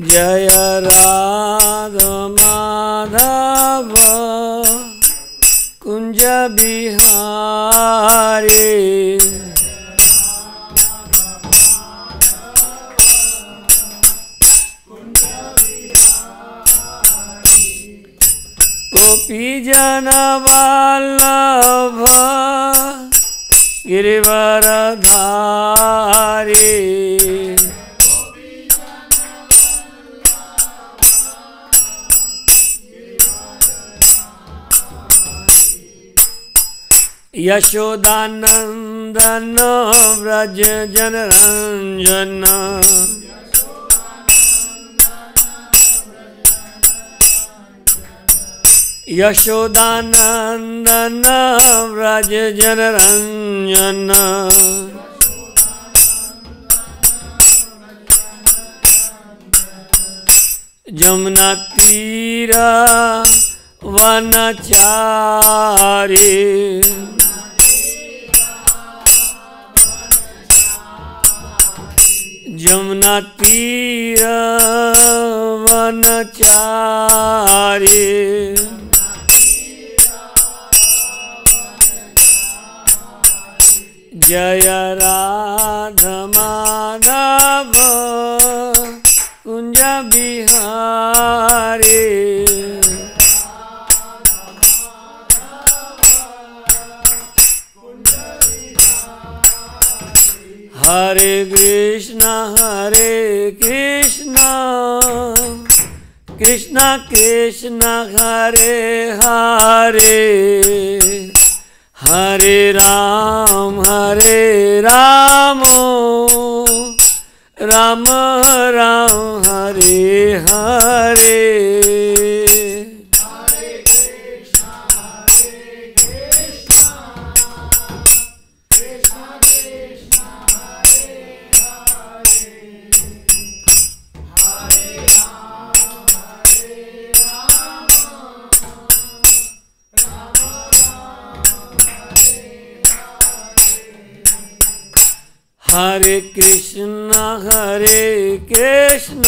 जय राधा माधव कुंज बिहारी। गोपी जन वल्लभ गिरिवरधारी। यशोदानंदन व्रज जनरंजन। यशोदानंदन व्रज जनरंजन। जमुना तीरा वनचारी। जमुना तीर वनचारी। जय राधा माधव कुंज बिहारी। हरे कृष्ण कृष्ण कृष्ण हरे हरे। हरे राम राम राम हरे हरे। हरे कृष्ण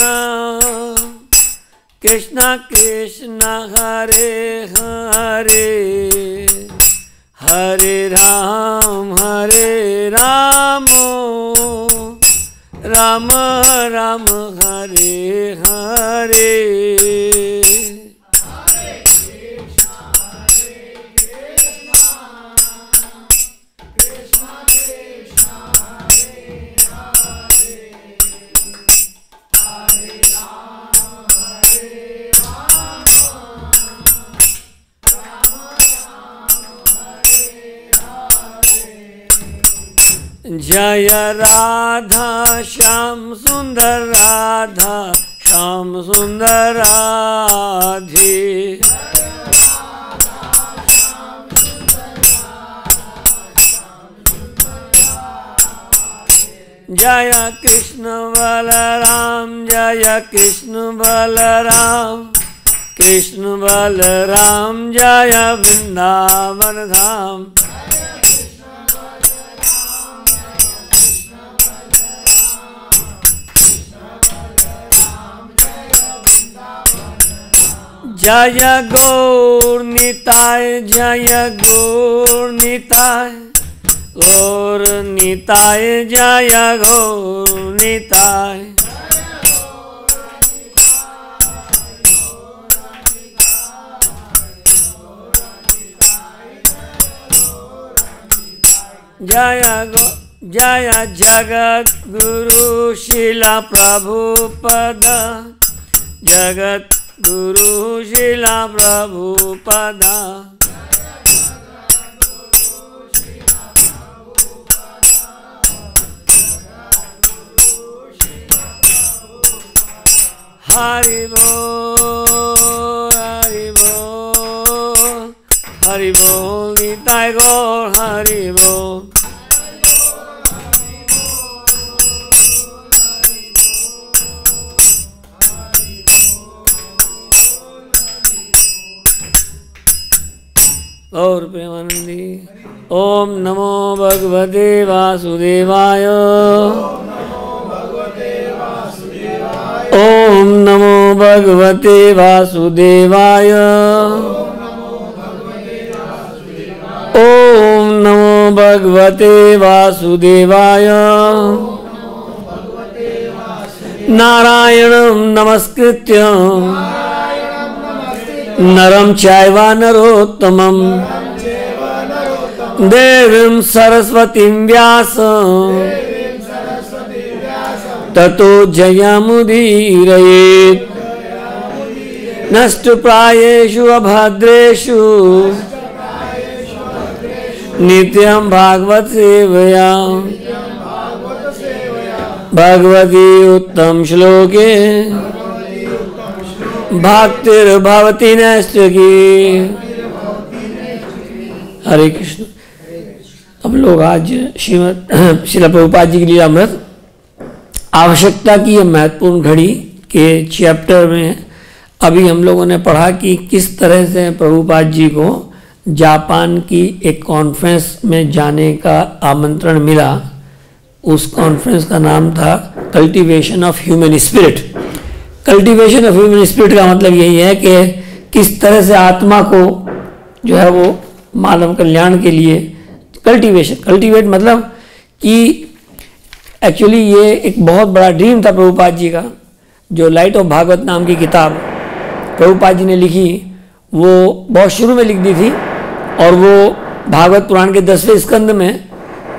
कृष्ण कृष्ण हरे हरे। हरे राम राम राम हरे हरे। जय राधा श्याम सुंदर राधा श्याम सुंदर राधे। जय कृष्ण बलराम जय कृष्ण बलराम कृष्ण बलराम जय वृंदावन धाम। जय गौर निताय जय गौर निताय गौर निताय जय गौर निताय। जय जगत गुरु शिला प्रभुपद। जगत गुरु शिला प्रभुपदा। हरि बोल हरि बोल हरि बोल निताय गौर हरि बोल। गौर प्रेमानंदी। ओम नमो भगवते वासुदेवाय। ओम नमो भगवते वासुदेवाय। ओम नमो भगवते वासुदेवाय। नारायणं नमस्कृत्य नरं चैव नरोत्तमं देवीं सरस्वतीं व्यासं ततो जयमुदीरयेत्। नष्टप्रायेषु अभद्रेषु नित्यं भागवत सेवया भगवती उत्तम श्लोके भक्तिर्भवति नैष्ठिकी। हरे कृष्ण। हम लोग आज श्रीमद् श्रील प्रभुपाद जी की लीलामृत आवश्यकता की यह महत्वपूर्ण घड़ी के चैप्टर में अभी हम लोगों ने पढ़ा कि किस तरह से प्रभुपाद जी को जापान की एक कॉन्फ्रेंस में जाने का आमंत्रण मिला। उस कॉन्फ्रेंस का नाम था cultivation of human spirit. Cultivation of human spirit का मतलब यही है कि किस तरह से आत्मा को जो है वो मानव कल्याण के लिए कल्टीवेट मतलब कि एक्चुअली ये एक बहुत बड़ा ड्रीम था प्रभुपाद जी का। जो लाइट ऑफ भागवत नाम की किताब प्रभुपाद जी ने लिखी वो बहुत शुरू में लिख दी थी और वो भागवत पुराण के 10वें स्कंद में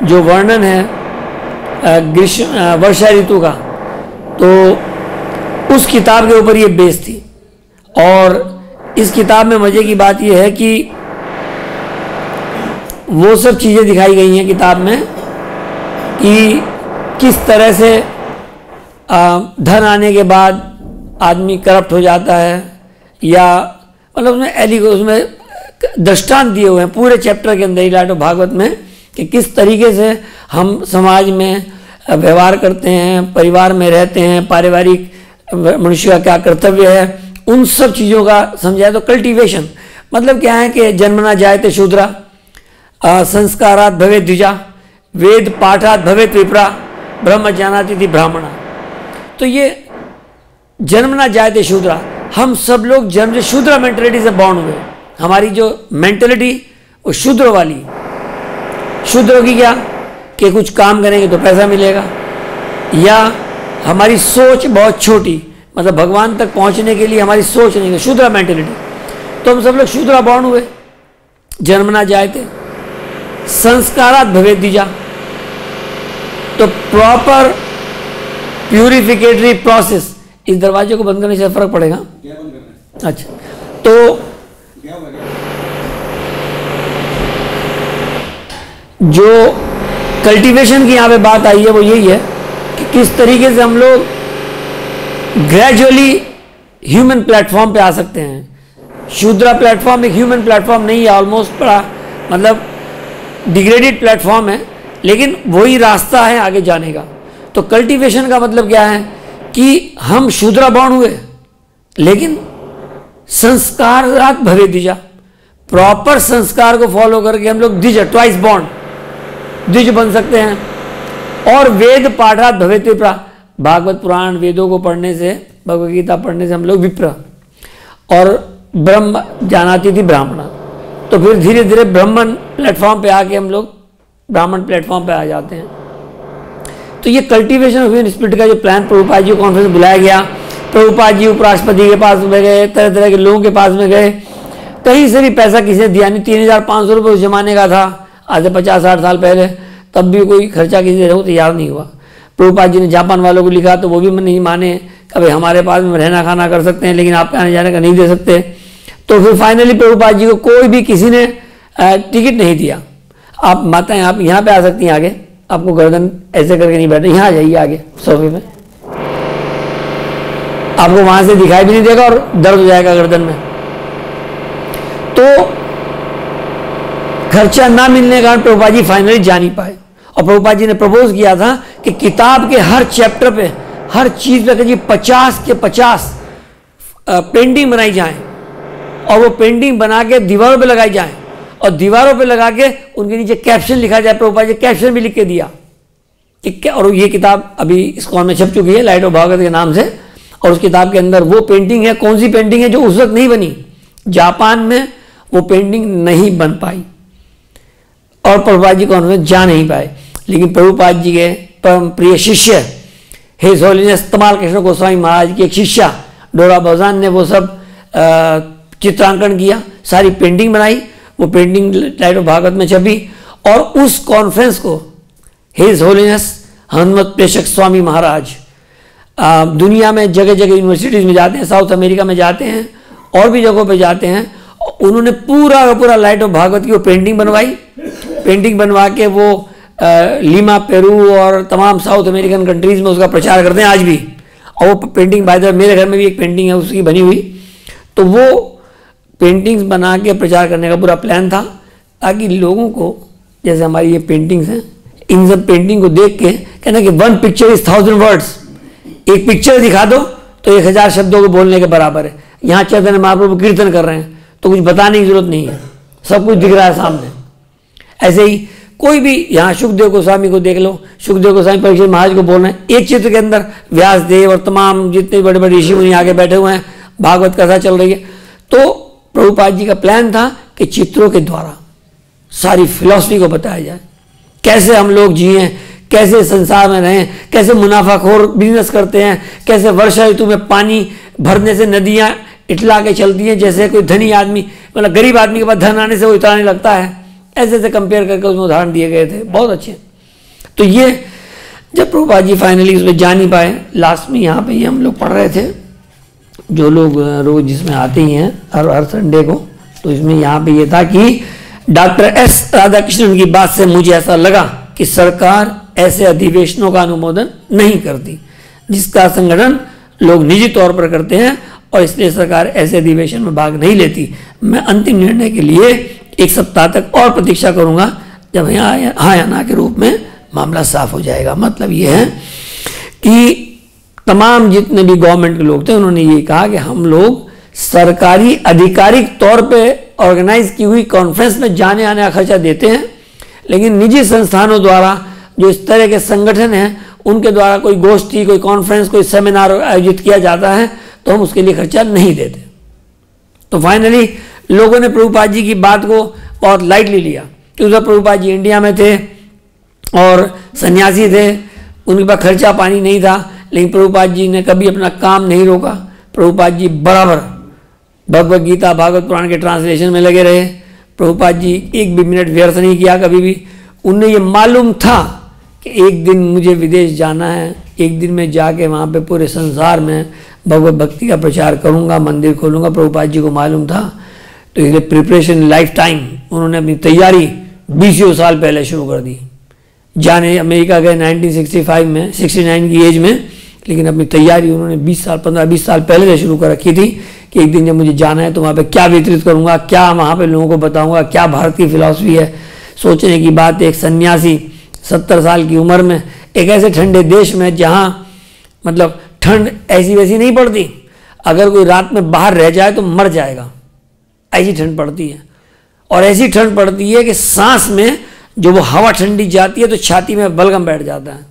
जो वर्णन है वर्षा ऋतु का, तो उस किताब के ऊपर ये बेस थी। और इस किताब में मज़े की बात यह है कि वो सब चीज़ें दिखाई गई हैं किताब में कि किस तरह से धन आने के बाद आदमी करप्ट हो जाता है, या मतलब उसमें दृष्टांत दिए हुए हैं पूरे चैप्टर के अंदर लाइट ऑफ भागवत में कि किस तरीके से हम समाज में व्यवहार करते हैं, परिवार में रहते हैं, पारिवारिक मनुष्य का क्या कर्तव्य है, उन सब चीज़ों का समझाया। तो कल्टीवेशन मतलब क्या है कि जन्मना जायते शूद्रा, संस्कारात् भवेत् द्विजा, वेद पाठात् भवेत् विप्रा, ब्रह्म जानाति इति ब्राह्मणा। तो ये जन्मना जायते शूद्रा, हम सब लोग जन्म से शूद्र मेंटेलिटी से बॉर्न हुए। हमारी जो मेंटेलिटी वो शूद्र वाली। शूद्र होगी क्या कि कुछ काम करेंगे तो पैसा मिलेगा, या हमारी सोच बहुत छोटी, मतलब भगवान तक पहुंचने के लिए हमारी सोच नहीं है, शूद्र मेंटेलिटी। तो हम सब लोग शूद्र बॉर्न हुए। जन्मना जायते, संस्कारात् भवेत् द्विजा, तो प्रॉपर प्यूरिफिकेटरी प्रोसेस। इस दरवाजे को बंद करने से फर्क पड़ेगा? अच्छा, तो जो कल्टीवेशन की यहाँ पे बात आई है वो यही है कि किस तरीके से हम लोग ग्रेजुअली ह्यूमन प्लेटफॉर्म पे आ सकते हैं। शूद्रा प्लेटफॉर्म एक ह्यूमन प्लेटफॉर्म नहीं है, ऑलमोस्ट बड़ा मतलब डिग्रेडेड प्लेटफॉर्म है, लेकिन वही रास्ता है आगे जाने का। तो कल्टीवेशन का मतलब क्या है कि हम शूद्रा बॉर्न हुए, लेकिन संस्कारात् भवेत् द्विजा, प्रॉपर संस्कार को फॉलो करके हम लोग द्विज ट्वाइस बॉर्न द्विज बन सकते हैं। और वेद पाठात् भवेत् विप्रा, भागवत पुराण वेदों को पढ़ने से, भगवद गीता पढ़ने से हम लोग विप्र। और ब्रह्म जानाति इति ब्राह्मणा, तो फिर धीरे धीरे ब्राह्मण प्लेटफॉर्म पे आके हम लोग ब्राह्मण प्लेटफॉर्म पे आ जाते हैं। तो ये कल्टीवेशन ऑफ ह्यूमन स्पिरिट का जो प्लान प्रभुपाद जी को कॉन्फ्रेंस में बुलाया गया। प्रभुपाद जी उपराष्ट्रपति के पास में गए, तरह तरह के लोगों के पास में गए, कहीं से भी पैसा किसी ने दिया नहीं। 3,500 रुपये उस जमाने का था, आज से 50-60 साल पहले, तब भी कोई खर्चा किसी से तैयार नहीं हुआ। प्रभुपाद जी ने जापान वालों को लिखा तो वो भी नहीं माने, कभी हमारे पास में रहना खाना कर सकते हैं लेकिन आपके आने जाने का नहीं दे सकते। तो फिर फाइनली प्रभुपाद जी को कोई भी किसी ने टिकट नहीं दिया। आप माताएं आप यहाँ पे आ सकती हैं आगे, आपको गर्दन ऐसे करके नहीं बैठे, यहाँ आ जाइए आगे सोफे में, आपको वहां से दिखाई भी नहीं देगा और दर्द हो जाएगा गर्दन में। तो खर्चा ना मिलने के कारण प्रभुपाद जी फाइनली जा नहीं पाए। और प्रभुपाद जी ने प्रपोज किया था कि किताब के हर चैप्टर पे, हर चीज पे कहिए 50 के 50 पेंटिंग बनाई जाए और वो पेंटिंग बना के दीवारों पे लगाई जाए और दीवारों पे लगा के उनके नीचे कैप्शन लिखा जाए। प्रभुपाद जी कैप्शन भी लिख के दिया कि और ये किताब अभी इस्कॉन में छप चुकी है लाइट ऑफ भागवत के नाम से। और उस किताब के अंदर वो पेंटिंग है, कौन सी पेंटिंग है, जो उस वक्त नहीं बनी, जापान में वो पेंटिंग नहीं बन पाई और प्रभुपाद जी कॉन्फ्रेंस जा नहीं पाए। लेकिन प्रभुपाद जी के परम प्रिय शिष्य हिज होलीनेस तमाल कृष्ण गोस्वामी महाराज की एक शिष्या डोरा बजान ने वो सब चित्रांकन किया, सारी पेंटिंग बनाई। वो पेंटिंग लाइट ऑफ भागवत में छपी और उस कॉन्फ्रेंस को हिज होलीनेस हनुमत प्रेषक स्वामी महाराज दुनिया में जगह जगह यूनिवर्सिटीज़ में जाते हैं, साउथ अमेरिका में जाते हैं और भी जगहों पे जाते हैं। उन्होंने पूरा का पूरा लाइट ऑफ भागवत की वो पेंटिंग बनवाई। पेंटिंग बनवा के वो लीमा, पेरू और तमाम साउथ अमेरिकन कंट्रीज़ में उसका प्रचार करते हैं आज भी। और वो पेंटिंग बाय द वे मेरे घर में भी एक पेंटिंग है उसकी बनी हुई। तो वो पेंटिंग्स बना के प्रचार करने का पूरा प्लान था ताकि लोगों को, जैसे हमारी ये पेंटिंग्स हैं, इन सब पेंटिंग को देख के कहना कि 1 पिक्चर इज 1000 वर्ड्स, एक पिक्चर दिखा दो तो 1000 शब्दों को बोलने के बराबर है। यहाँ चैतन्य महाप्रभु कीर्तन कर रहे हैं तो कुछ बताने की जरूरत नहीं है, सब कुछ दिख रहा है सामने। ऐसे ही कोई भी, यहाँ सुखदेव गोस्वामी को देख लो, सुखदेव गोस्वामी परीक्षित महाराज को बोल रहे हैं, एक चित्र के अंदर व्यास देव और तमाम जितने बड़े बड़े ऋषि मुनि आगे बैठे हुए हैं, भागवत कथा चल रही है। तो प्रभुपाद जी का प्लान था कि चित्रों के द्वारा सारी फिलॉसफी को बताया जाए, कैसे हम लोग जिए, कैसे संसार में रहें, कैसे मुनाफाखोर बिजनेस करते हैं, कैसे वर्षा ऋतु में पानी भरने से नदियाँ इटला के चलती हैं, जैसे कोई धनी आदमी, मतलब गरीब आदमी के पास धन आने से वो इतराने लगता है। ऐसे ऐसे कंपेयर करके उसमें उदाहरण दिए गए थे, बहुत अच्छे। तो ये जब प्रभुपाद जी फाइनली उसमें जा नहीं पाए, लास्ट में यहाँ पे ये हम लोग पढ़ रहे थे, जो लोग रोज जिसमें आते ही हैं हर संडे को, तो इसमें यहाँ पे ये था कि डॉक्टर एस राधाकृष्णन की बात से मुझे ऐसा लगा कि सरकार ऐसे अधिवेशनों का अनुमोदन नहीं करती जिसका संगठन लोग निजी तौर पर करते हैं, और इसलिए सरकार ऐसे अधिवेशन में भाग नहीं लेती। मैं अंतिम निर्णय के लिए 1 सप्ताह तक और प्रतीक्षा करूंगा, जब यहाँ हाँ या ना के रूप में मामला साफ हो जाएगा। मतलब ये है कि तमाम जितने भी गवर्नमेंट के लोग थे उन्होंने ये कहा कि हम लोग सरकारी आधिकारिक तौर पे ऑर्गेनाइज की हुई कॉन्फ्रेंस में जाने आने का खर्चा देते हैं, लेकिन निजी संस्थानों द्वारा जो इस तरह के संगठन हैं उनके द्वारा कोई गोष्ठी, कोई कॉन्फ्रेंस, कोई सेमिनार आयोजित किया जाता है तो हम उसके लिए खर्चा नहीं देते। तो फाइनली लोगों ने प्रभुपाद जी की बात को बहुत लाइटली लिया कि उधर प्रभुपाद जी इंडिया में थे और सन्यासी थे, उनके पास खर्चा पानी नहीं था, लेकिन प्रभुपाद जी ने कभी अपना काम नहीं रोका। प्रभुपाद जी बराबर भगवद गीता, भागवत पुराण के ट्रांसलेशन में लगे रहे। प्रभुपाद जी एक भी मिनट व्यर्थ नहीं किया कभी भी। उन्हें ये मालूम था कि एक दिन मुझे विदेश जाना है, एक दिन में जाके वहाँ पे पूरे संसार में भगवत भक्ति का प्रचार करूँगा, मंदिर खोलूँगा। प्रभुपाद जी को मालूम था, तो इसलिए प्रिपरेशन लाइफ टाइम उन्होंने अपनी तैयारी 20 साल पहले शुरू कर दी। जाने अमेरिका गए 1965 में, 69 की एज में, लेकिन अपनी तैयारी उन्होंने 15-20 साल पहले से शुरू कर रखी थी कि एक दिन जब मुझे जाना है तो वहाँ पे क्या वितरित करूँगा, क्या वहाँ पे लोगों को बताऊँगा, क्या भारत की फिलॉसफी है। सोचने की बात है, एक सन्यासी 70 साल की उम्र में एक ऐसे ठंडे देश में जहाँ मतलब ठंड ऐसी वैसी नहीं पड़ती, अगर कोई रात में बाहर रह जाए तो मर जाएगा, ऐसी ठंड पड़ती है। और ऐसी ठंड पड़ती है कि सांस में जो वो हवा ठंडी जाती है तो छाती में बलगम बैठ जाता है,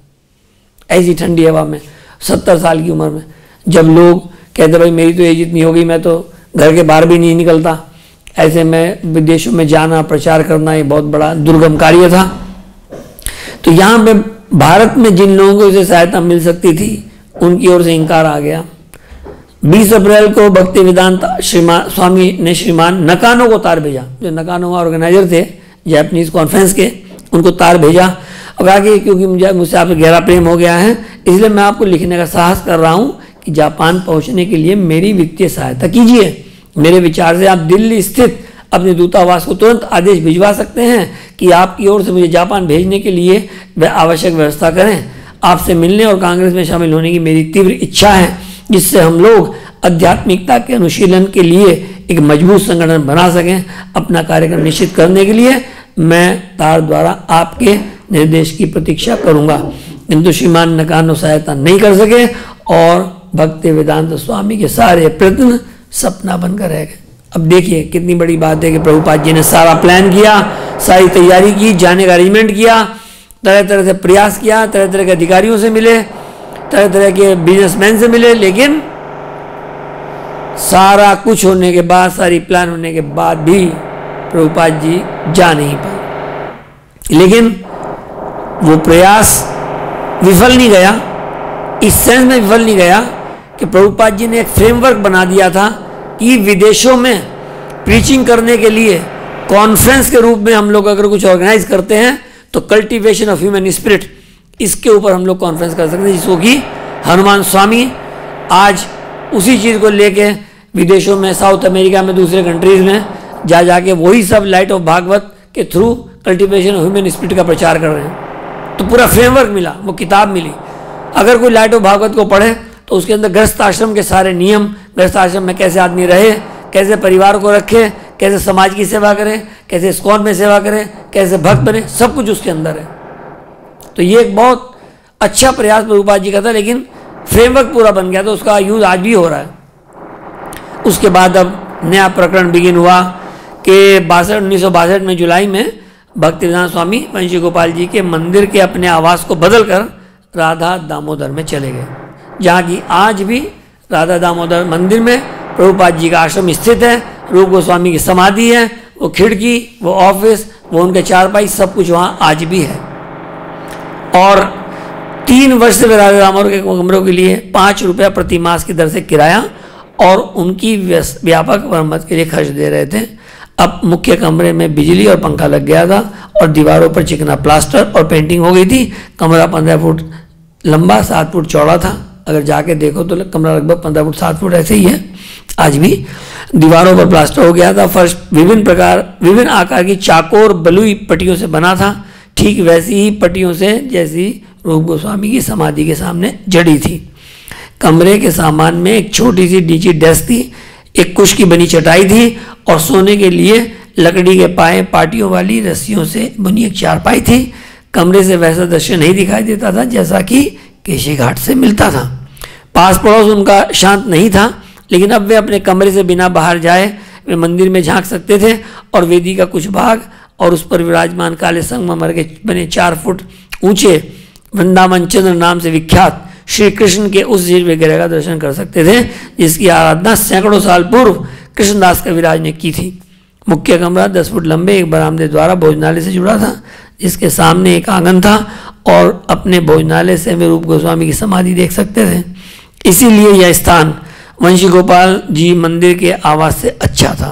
ऐसी ठंडी हवा में 70 साल की उम्र में। जब लोग कहते भाई मेरी तो एज इतनी हो गई, मैं तो घर के बाहर भी नहीं निकलता, ऐसे में विदेशों में जाना, प्रचार करना ये बहुत बड़ा दुर्गम कार्य था। तो यहाँ पे भारत में जिन लोगों को इसे सहायता मिल सकती थी उनकी ओर से इनकार आ गया। 20 अप्रैल को भक्ति वेदांत स्वामी ने श्रीमान नकानो को तार भेजा, जो नकानो ऑर्गेनाइजर थे जापानीज कॉन्फ्रेंस के, उनको तार भेजा और कहा कि क्योंकि मुझसे आपसे गहरा प्रेम हो गया है, इसलिए मैं आपको लिखने का साहस कर रहा हूँ कि जापान पहुँचने के लिए मेरी वित्तीय सहायता कीजिए। मेरे विचार से आप दिल्ली स्थित अपने दूतावास को तुरंत आदेश भिजवा सकते हैं कि आपकी ओर से मुझे जापान भेजने के लिए वह आवश्यक व्यवस्था करें। आपसे मिलने और कांग्रेस में शामिल होने की मेरी तीव्र इच्छा है, जिससे हम लोग आध्यात्मिकता के अनुशीलन के लिए एक मजबूत संगठन बना सकें। अपना कार्यक्रम निश्चित करने के लिए मैं तार द्वारा आपके निर्देश की प्रतीक्षा करूंगा। किंतु श्रीमान नकानो सहायता नहीं कर सके और भक्ति वेदांत स्वामी के सारे प्रयत्न सपना बनकर रह गए। अब देखिए कितनी बड़ी बात है कि प्रभुपाद जी ने सारा प्लान किया, सारी तैयारी की, जाने का अरेंजमेंट किया, तरह तरह से प्रयास किया, तरह तरह के अधिकारियों से मिले, तरह तरह के बिजनेसमैन से मिले, लेकिन सारा कुछ होने के बाद, सारी प्लान होने के बाद भी प्रभुपाद जी जा नहीं पाए। लेकिन वो प्रयास विफल नहीं गया, इस सेंस में विफल नहीं गया कि प्रभुपाद जी ने एक फ्रेमवर्क बना दिया था कि विदेशों में प्रीचिंग करने के लिए कॉन्फ्रेंस के रूप में हम लोग अगर कुछ ऑर्गेनाइज करते हैं तो कल्टीवेशन ऑफ ह्यूमन स्पिरिट, इसके ऊपर हम लोग कॉन्फ्रेंस कर सकते हैं, जिसको कि हनुमान स्वामी आज उसी चीज़ को लेके विदेशों में, साउथ अमेरिका में, दूसरे कंट्रीज में जाके वही सब लाइट ऑफ भागवत के through cultivation of human spirit का प्रचार कर रहे हैं। तो पूरा फ्रेमवर्क मिला, वो किताब मिली। अगर कोई लाइट ऑफ भागवत को पढ़े तो उसके अंदर गृहस्थ आश्रम के सारे नियम, गृहस्थ आश्रम में कैसे आदमी रहे, कैसे परिवार को रखे, कैसे समाज की सेवा करें, कैसे इस्कॉन में सेवा करें, कैसे भक्त बने, सब कुछ उसके अंदर है। तो ये एक बहुत अच्छा प्रयास प्रभुपाद जी का था, लेकिन फ्रेमवर्क पूरा बन गया तो उसका यूज आज भी हो रहा है। उसके बाद अब नया प्रकरण बिगिन हुआ कि 1962 में जुलाई में भक्तिवेदांत स्वामी वंशी गोपाल जी के मंदिर के अपने आवास को बदलकर राधा दामोदर में चले गए, जहाँ की आज भी राधा दामोदर मंदिर में प्रभुपाद जी का आश्रम स्थित है, रूप गोस्वामी की समाधि है, वो खिड़की, वो ऑफिस, वो उनके चारपाई, सब कुछ वहाँ आज भी है। और 3 वर्ष से वे राधा दामोदर के कमरों के लिए 5 रुपया प्रति मास की दर से किराया और उनकी व्यापक मरम्मत के लिए खर्च दे रहे थे। अब मुख्य कमरे में बिजली और पंखा लग गया था और दीवारों पर चिकना प्लास्टर और पेंटिंग हो गई थी। कमरा 15 फुट लंबा, 7 फुट चौड़ा था। अगर जाके देखो तो कमरा लगभग 15 फुट 7 फुट ऐसे ही है आज भी। दीवारों पर प्लास्टर हो गया था। फर्श विभिन्न आकार की चाकोर बलुई पट्टियों से बना था, ठीक वैसी ही पट्टियों से जैसी रूप गोस्वामी की समाधि के सामने जड़ी थी। कमरे के सामान में एक छोटी सी नीची डेस्क थी, एक कुश की बनी चटाई थी और सोने के लिए लकड़ी के पाए पाटियों वाली रस्सियों से बनी एक चारपाई थी। कमरे से वैसा दृश्य नहीं दिखाई देता था जैसा कि केशी घाट से मिलता था। पास पड़ोस उनका शांत नहीं था, लेकिन अब वे अपने कमरे से बिना बाहर जाए वे मंदिर में झांक सकते थे और वेदी का कुछ भाग और उस पर विराजमान काले संगमरमर के बने 4 फुट ऊंचे वृंदावन चंद्र नाम से विख्यात श्री कृष्ण के उस जीव विग्रह का दर्शन कर सकते थे जिसकी आराधना सैकड़ों साल पूर्व कृष्णदास कविराज ने की थी। मुख्य कमरा 10 फुट लंबे एक बरामदे द्वारा भोजनालय से जुड़ा था, जिसके सामने एक आंगन था और अपने भोजनालय से वे रूप गोस्वामी की समाधि देख सकते थे। इसीलिए यह स्थान वंशी गोपाल जी मंदिर के आवास से अच्छा था,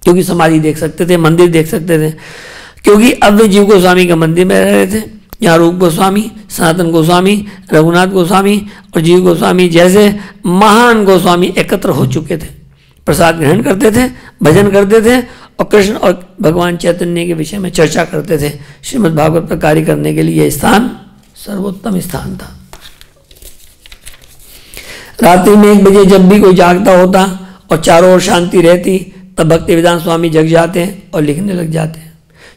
क्योंकि समाधि देख सकते थे, मंदिर देख सकते थे। क्योंकि अब वे जीव गोस्वामी के मंदिर में रह रहे थे, यहाँ रूप गोस्वामी, सनातन गोस्वामी, रघुनाथ गोस्वामी और जीव गोस्वामी जैसे महान गोस्वामी एकत्र हो चुके थे। प्रसाद ग्रहण करते थे, भजन करते थे और कृष्ण और भगवान चैतन्य के विषय में चर्चा करते थे। श्रीमद् भागवत पर कार्य करने के लिए यह स्थान सर्वोत्तम स्थान था। रात्रि में 1 बजे जब भी कोई जागता होता और चारों ओर शांति रहती, तब भक्तिवेदांत स्वामी जग जाते और लिखने लग जाते।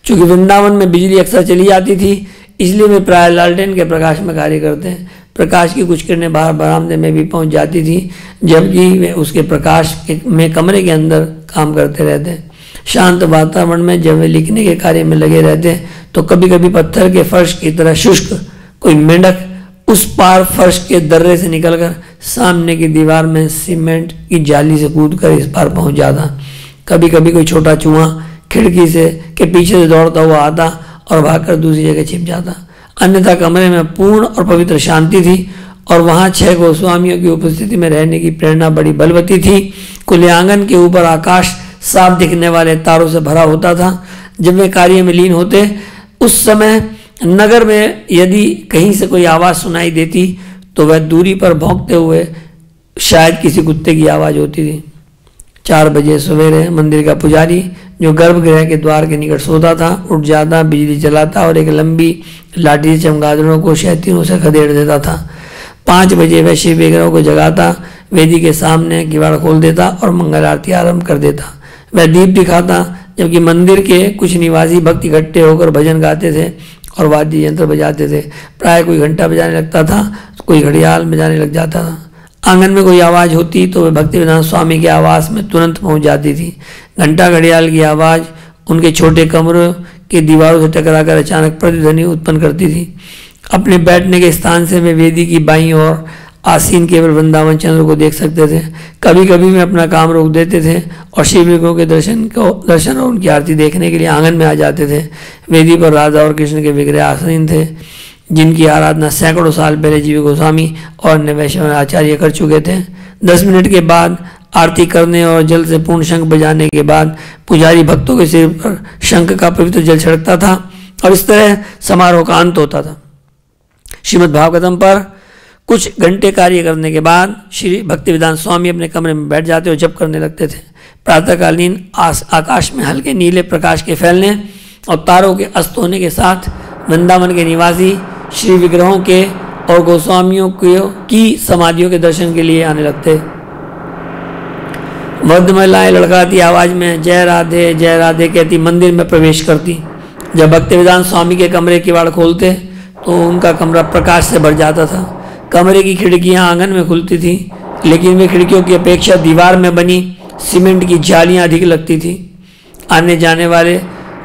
चूँकि वृंदावन में बिजली अक्सर चली जाती थी, इसलिए वे प्राय लालटेन के प्रकाश में कार्य करते हैं। प्रकाश की कुछ किरणें बाहर बरामदे में भी पहुंच जाती थी, जबकि वे उसके प्रकाश में कमरे के अंदर काम करते रहते। शांत वातावरण में जब वे लिखने के कार्य में लगे रहते तो कभी कभी पत्थर के फर्श की तरह शुष्क कोई मेंढक उस पार फर्श के दर्रे से निकलकर सामने की दीवार में सीमेंट की जाली से कूदकर इस पार पहुंच जाता। कभी कभी कोई छोटा चूहा खिड़की से के पीछे से दौड़ता हुआ आता और भागकर दूसरी जगह छिप जाता। अन्यथा कमरे में पूर्ण और पवित्र शांति थी और वहाँ 6 गोस्वामियों की उपस्थिति में रहने की प्रेरणा बड़ी बलवती थी। खुले आंगन के ऊपर आकाश साफ दिखने वाले तारों से भरा होता था। जब वे कार्य में लीन होते उस समय नगर में यदि कहीं से कोई आवाज़ सुनाई देती तो वह दूरी पर भौंकते हुए शायद किसी कुत्ते की आवाज़ होती थी। 4 बजे सवेरे मंदिर का पुजारी, जो गर्भगृह के द्वार के निकट सोता था, उठ जाता, बिजली जलाता और एक लंबी लाठी से चमगादड़ों को शैतानों से खदेड़ देता था। 5 बजे वह शिव विग्रह को जगाता, वेदी के सामने किवाड़ खोल देता और मंगल आरती आरंभ कर देता। वह दीप दिखाता, जबकि मंदिर के कुछ निवासी भक्त इकट्ठे होकर भजन गाते थे और वाद्य यंत्र बजाते थे। प्राय कोई घंटा बजाने लगता था, कोई घड़ियाल बजाने लग जाता था। आंगन में कोई आवाज़ होती तो वे भक्तिवेदांत स्वामी के आवास में तुरंत पहुंच जाती थी। घंटा घड़ियाल की आवाज़ उनके छोटे कमरों के दीवारों से टकराकर अचानक प्रतिध्वनि उत्पन्न करती थी। अपने बैठने के स्थान से वे वेदी की बाईं ओर आसीन केवल वृंदावन चंद्र को देख सकते थे। कभी कभी वे अपना काम रोक देते थे और शिव विग्रहों के दर्शन और उनकी आरती देखने के लिए आंगन में आ जाते थे। वेदी पर राधा और कृष्ण के विग्रह आसीन थे, जिनकी आराधना सैकड़ों साल पहले जीव गोस्वामी और अन्य वैष्णव आचार्य कर चुके थे। 10 मिनट के बाद आरती करने और जल से पूर्ण शंख बजाने के बाद पुजारी भक्तों के सिर पर शंख का पवित्र जल छिड़कता था और इस तरह समारोह का अंत होता था। श्रीमद् भागवतम पर कुछ घंटे कार्य करने के बाद श्री भक्तिवेदांत स्वामी अपने कमरे में बैठ जाते और जप करने लगते थे। प्रातःकालीन आकाश में हल्के नीले प्रकाश के फैलने और तारों के अस्त होने के साथ वृंदावन के निवासी श्री विग्रहों के और गोस्वामियों की समाधियों के दर्शन के लिए आने लगते। वृद्ध महिलाएं लड़खड़ाती आवाज में जय राधे कहती मंदिर में प्रवेश करती। जब भक्तिवेदांत स्वामी के कमरे की किवाड़ खोलते तो उनका कमरा प्रकाश से भर जाता था। कमरे की खिड़कियां आंगन में खुलती थी, लेकिन वे खिड़कियों की अपेक्षा दीवार में बनी सीमेंट की जालियां अधिक लगती थी। आने जाने वाले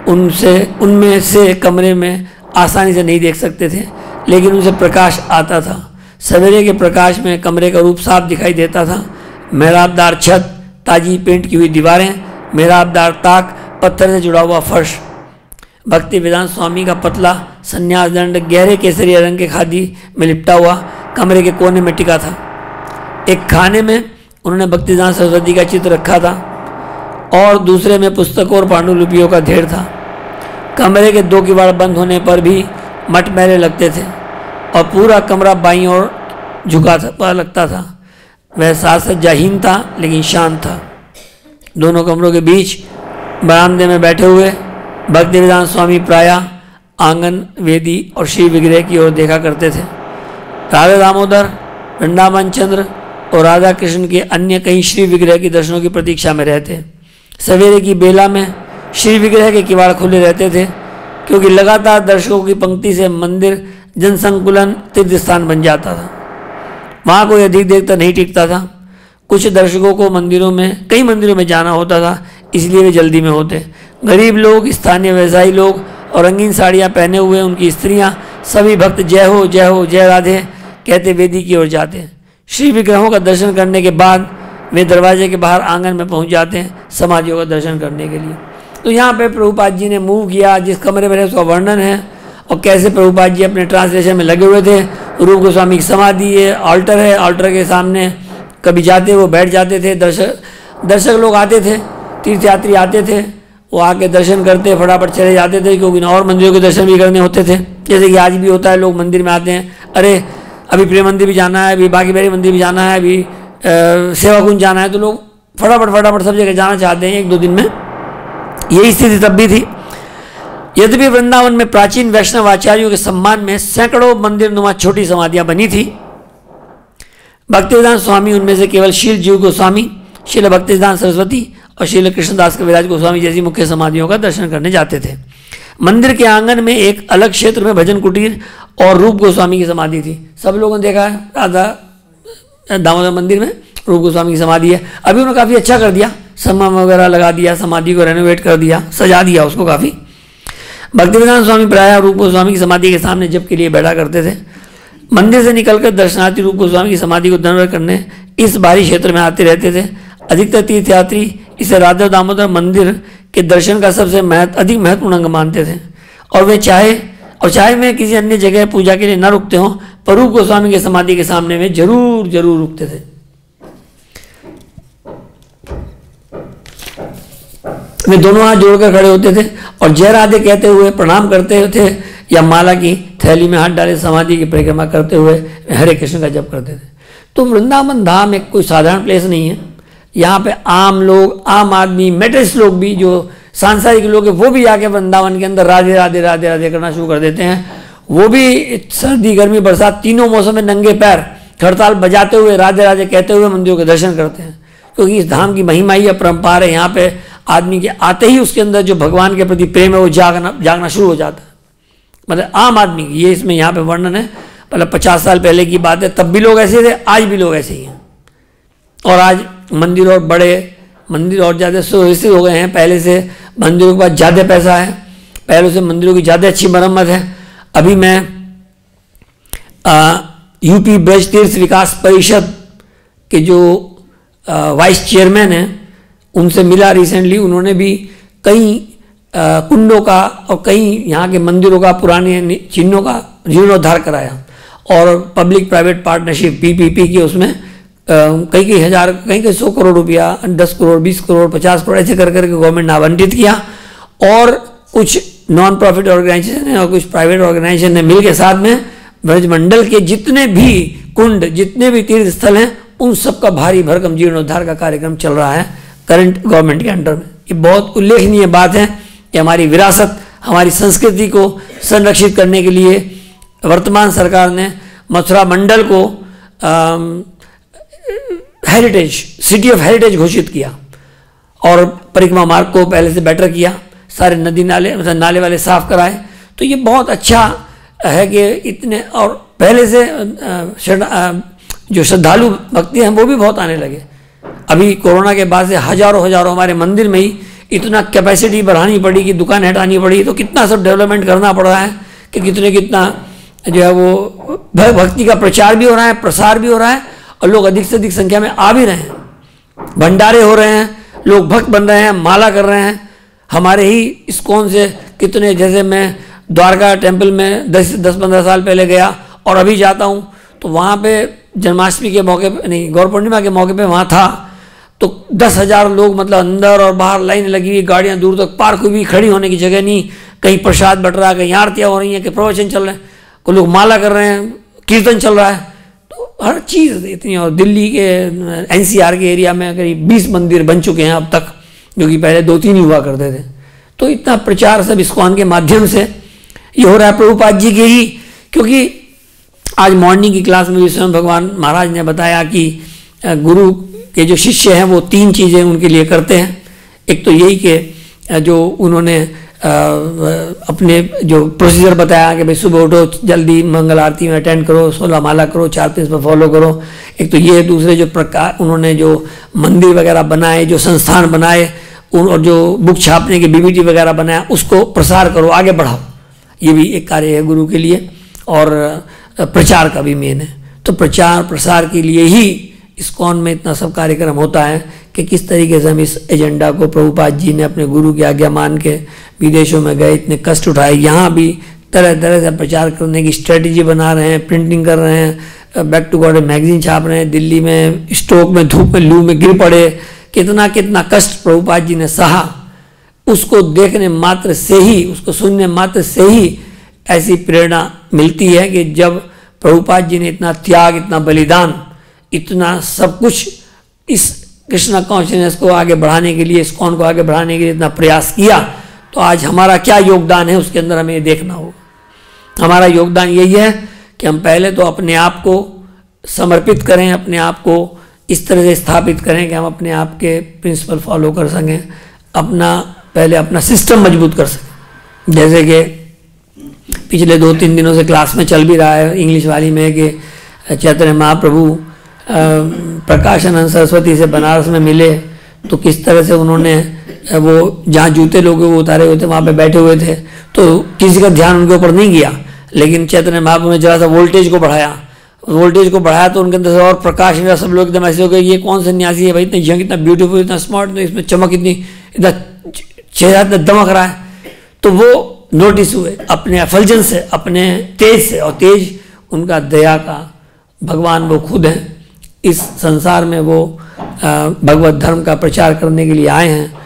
उनमें से कमरे में आसानी से नहीं देख सकते थे, लेकिन उनसे प्रकाश आता था। सवेरे के प्रकाश में कमरे का रूप साफ दिखाई देता था। मेहराबदार छत, ताजी पेंट की हुई दीवारें, मेहराबदार ताक, पत्थर से जुड़ा हुआ फर्श। भक्तिवेदांत स्वामी का पतला संन्यास दंड गहरे केसरिया रंग के खादी में लिपटा हुआ कमरे के कोने में टिका था। एक खाने में उन्होंने भक्तिवेदांत सरस्वती का चित्र रखा था और दूसरे में पुस्तकों और पांडुलिपियों का ढेर था। कमरे के 2 किवाड़ बंद होने पर भी मटमैले लगते थे और पूरा कमरा बाईं ओर झुका लगता था। वह साज सज्जाहीन था लेकिन शांत था। दोनों कमरों के बीच बरामदे में बैठे हुए भक्तिवेदांत स्वामी प्रायः आंगन, वेदी और श्री विग्रह की ओर देखा करते थे। राधा दामोदर, वृंदावन चंद्र और राधा कृष्ण के अन्य कई श्री विग्रह के दर्शनों की प्रतीक्षा में रहते। सवेरे की बेला में श्री विग्रह के किवाड़ खुले रहते थे, क्योंकि लगातार दर्शकों की पंक्ति से मंदिर जनसंकुलन तीर्थ स्थान बन जाता था। वहाँ कोई अधिक देर तक नहीं टिकता था। कुछ दर्शकों को कई मंदिरों में जाना होता था, इसलिए वे जल्दी में होते। गरीब लोग, स्थानीय व्यवसायी लोग और रंगीन साड़ियाँ पहने हुए उनकी स्त्रियाँ, सभी भक्त जय हो जय हो जय राधे कहते वेदी की ओर जाते। श्री विग्रहों का दर्शन करने के बाद वे दरवाजे के बाहर आंगन में पहुंच जाते हैं समाधियों का दर्शन करने के लिए। तो यहाँ पे प्रभुपाद जी ने मूव किया, जिस कमरे में उसका वर्णन है और कैसे प्रभुपाद जी अपने ट्रांसलेशन में लगे हुए थे। रूप गोस्वामी की समाधि है, ऑल्टर के सामने कभी जाते वो बैठ जाते थे। दर्शक लोग आते थे, तीर्थयात्री आते थे, वो आके दर्शन करते फटाफट चले जाते थे, क्योंकि और मंदिरों के दर्शन भी करने होते थे। जैसे कि आज भी होता है, लोग मंदिर में आते हैं, अरे अभी प्रेम मंदिर भी जाना है, अभी बाकी बेरी मंदिर भी जाना है, अभी सेवा कुंज जाना है, तो लोग फटाफट सब जगह जाना चाहते हैं 1-2 दिन में। यही स्थिति तब भी थी। यद्यपि वृंदावन में प्राचीन वैष्णव आचार्यों के सम्मान में सैकड़ों मंदिर नुमा छोटी समाधियां बनी थी, भक्तिवेदांत स्वामी उनमें से केवल शील जीव गोस्वामी, शील भक्तिवेदांत सरस्वती और शील कृष्णदास कविराज गोस्वामी जैसी मुख्य समाधियों का दर्शन करने जाते थे। मंदिर के आंगन में एक अलग क्षेत्र में भजन कुटीर और रूप गोस्वामी की समाधि थी। सब लोगों ने देखा है, राधा दामोदर मंदिर में रूप गोस्वामी की समाधि है। अभी उन्होंने काफ़ी अच्छा कर दिया, सम्मान वगैरह लगा दिया, समाधि को रेनोवेट कर दिया, सजा दिया उसको काफ़ी। भक्तिवेदांत स्वामी प्रायः रूप गोस्वामी की समाधि के सामने जप के लिए बैठा करते थे। मंदिर से निकलकर दर्शनार्थी रूप गोस्वामी की समाधि को दंडवत करने इस बाहरी क्षेत्र में आते रहते थे। अधिकतर तीर्थयात्री इसे राधा दामोदर मंदिर के दर्शन का सबसे अधिक महत्वपूर्ण अंग मानते थे, और वे चाहे वे किसी अन्य जगह पूजा के लिए न रुकते हों, पर रूप गोस्वामी के समाधि के सामने वे जरूर रुकते थे। वे दोनों हाथ जोड़कर खड़े होते थे और जय राधे कहते हुए प्रणाम करते थे, या माला की थैली में हाथ डाले समाधि की परिक्रमा करते हुए हरे कृष्ण का जप करते थे। तो वृंदावन धाम एक कोई साधारण प्लेस नहीं है। यहाँ पे आम लोग, आम आदमी, मेटेरियलिस्ट लोग भी, जो सांसारिक लोग हैं, वो भी आके वृंदावन के अंदर राधे राधे राधे राधे करना शुरू कर देते हैं। वो भी सर्दी गर्मी बरसात तीनों मौसम में नंगे पैर खड़ताल बजाते हुए राधे राधे कहते हुए मंदिरों के दर्शन करते हैं, क्योंकि इस धाम की महिमा ही अपरंपार है। यहाँ पे आदमी के आते ही उसके अंदर जो भगवान के प्रति प्रेम है वो जागना शुरू हो जाता है। मतलब आम आदमी, ये इसमें यहाँ पे वर्णन है, मतलब 50 साल पहले की बात है, तब भी लोग ऐसे थे, आज भी लोग ऐसे ही हैं। और आज मंदिर और बड़े, मंदिर और ज़्यादा सुव्यवस्थित हो गए हैं। पहले से मंदिरों के पास ज़्यादा पैसा है, पहले से मंदिरों की ज़्यादा अच्छी मरम्मत है। अभी मैं यूपी ब्रज तीर्थ विकास परिषद के जो वाइस चेयरमैन हैं उनसे मिला रिसेंटली। उन्होंने भी कई कुंडों का और कई यहाँ के मंदिरों का पुराने चिन्हों का जीर्णोद्धार कराया और पब्लिक प्राइवेट पार्टनरशिप पीपीपी की उसमें कई हज़ार, कई 100 करोड़ रुपया, 10 करोड़, 20 करोड़, 50 करोड़ ऐसे कर करके गवर्नमेंट ने आवंटित किया। और कुछ नॉन प्रॉफिट ऑर्गेनाइजेशन है और कुछ प्राइवेट ऑर्गेनाइजेशन ने मिल के साथ में ब्रजमंडल के जितने भी कुंड, जितने भी तीर्थ स्थल हैं, उन सब का भारी भरकम जीर्णोद्धार का कार्यक्रम चल रहा है करंट गवर्नमेंट के अंडर में। ये बहुत उल्लेखनीय बात है कि हमारी विरासत, हमारी संस्कृति को संरक्षित करने के लिए वर्तमान सरकार ने मथुरा मंडल को हेरिटेज, सिटी ऑफ हेरिटेज घोषित किया और परिक्रमा मार्ग को पहले से बेटर किया, सारे नदी नाले, मतलब नाले वाले साफ कराए। तो ये बहुत अच्छा है कि इतने, और पहले से जो श्रद्धालु भक्ति हैं वो भी बहुत आने लगे। अभी कोरोना के बाद से हजारों हमारे मंदिर में ही इतना कैपेसिटी बढ़ानी पड़ी कि दुकान हटानी पड़ी, तो कितना सब डेवलपमेंट करना पड़ रहा है कि कितना जो है वो भक्ति का प्रचार भी हो रहा है, प्रसार भी हो रहा है और लोग अधिक से अधिक संख्या में आ भी रहे हैं, भंडारे हो रहे हैं, लोग भक्त बन रहे हैं, माला कर रहे हैं। हमारे ही इस्कॉन से कितने, जैसे मैं द्वारका टेम्पल में 10-15 साल पहले गया और अभी जाता हूँ तो वहाँ पे जन्माष्टमी के मौके पे, नहीं, गौर पूर्णिमा के मौके पे वहाँ था तो 10,000 लोग, मतलब अंदर और बाहर लाइन लगी हुई, गाड़ियाँ दूर तक पार्क हुई, खड़ी होने की जगह नहीं, कहीं प्रसाद बट रहा है, कहीं आरतियाँ हो रही हैं, कहीं प्रवचन चल रहे हैं, कोई लोग माला कर रहे हैं, कीर्तन चल रहा है, तो हर चीज़ इतनी। और दिल्ली के एनसीआर के एरिया में करीब 20 मंदिर बन चुके हैं अब तक, जो कि पहले 2-3 ही हुआ करते थे। तो इतना प्रचार सब इस्कॉन के माध्यम से ये हो रहा है प्रभुपाद जी के ही। क्योंकि आज मॉर्निंग की क्लास में भी स्वयं भगवान महाराज ने बताया कि गुरु के जो शिष्य हैं वो 3 चीज़ें उनके लिए करते हैं। एक तो यही कि जो उन्होंने अपने जो प्रोसीजर बताया कि भाई सुबह उठो, जल्दी मंगल आरती में अटेंड करो, 16 माला करो, 4 प्रिंसिपल फॉलो करो। एक तो ये, दूसरे जो प्रकार उन्होंने जो मंदिर वगैरह बनाए, जो संस्थान बनाए, और जो बुक छापने के बीबीटी वगैरह बनाया, उसको प्रसार करो, आगे बढ़ाओ। ये भी एक कार्य है गुरु के लिए। और प्रचार का भी मेन है। तो प्रचार प्रसार के लिए ही इस्कॉन में इतना सब कार्यक्रम होता है कि किस तरीके से हम इस एजेंडा को, प्रभुपाद जी ने अपने गुरु की आज्ञा मान के विदेशों में गए, इतने कष्ट उठाए, यहाँ भी तरह तरह से प्रचार करने की स्ट्रेटजी बना रहे हैं, प्रिंटिंग कर रहे हैं, बैक टू गॉड मैगजीन छाप रहे हैं, दिल्ली में स्ट्रोक में, धूप में, लू में गिर पड़े, कितना कष्ट प्रभुपाद जी ने सहा। उसको देखने मात्र से ही, उसको सुनने मात्र से ही ऐसी प्रेरणा मिलती है कि जब प्रभुपाद जी ने इतना त्याग, इतना बलिदान, इतना सब कुछ इस कृष्णा कॉन्शियसनेस को आगे बढ़ाने के लिए, इस्कॉन को आगे बढ़ाने के लिए इतना प्रयास किया, तो आज हमारा क्या योगदान है उसके अंदर हमें देखना होगा। हमारा योगदान यही है कि हम पहले तो अपने आप को समर्पित करें, अपने आप को इस तरह से स्थापित करें कि हम अपने आप के प्रिंसिपल फॉलो कर सकें, पहले अपना सिस्टम मजबूत कर सकें। जैसे कि पिछले 2-3 दिनों से क्लास में चल भी रहा है इंग्लिश वाली में कि चैतन्य महाप्रभु प्रकाशानंद सरस्वती से बनारस में मिले, तो किस तरह से उन्होंने वो जहाँ जूते लोग वो उतारे हुए थे वहाँ पे बैठे हुए थे, तो किसी का ध्यान उनके ऊपर नहीं गया, लेकिन चैतन्य महाप्रभु ने जरा सा वोल्टेज को बढ़ाया तो उनके अंदर से और प्रकाश मिला। सब लोग एकदम ऐसे हो गए, ये कौन सन्यासी है भाई, इतना यंग, इतना ब्यूटीफुल, इतना स्मार्ट, इसमें चमक इतना चेहरा इतना दमक रहा है। तो वो नोटिस हुए अपने एफल्जन से, अपने तेज से, और तेज उनका दया का, भगवान वो खुद हैं, इस संसार में वो भगवत धर्म का प्रचार करने के लिए आए हैं।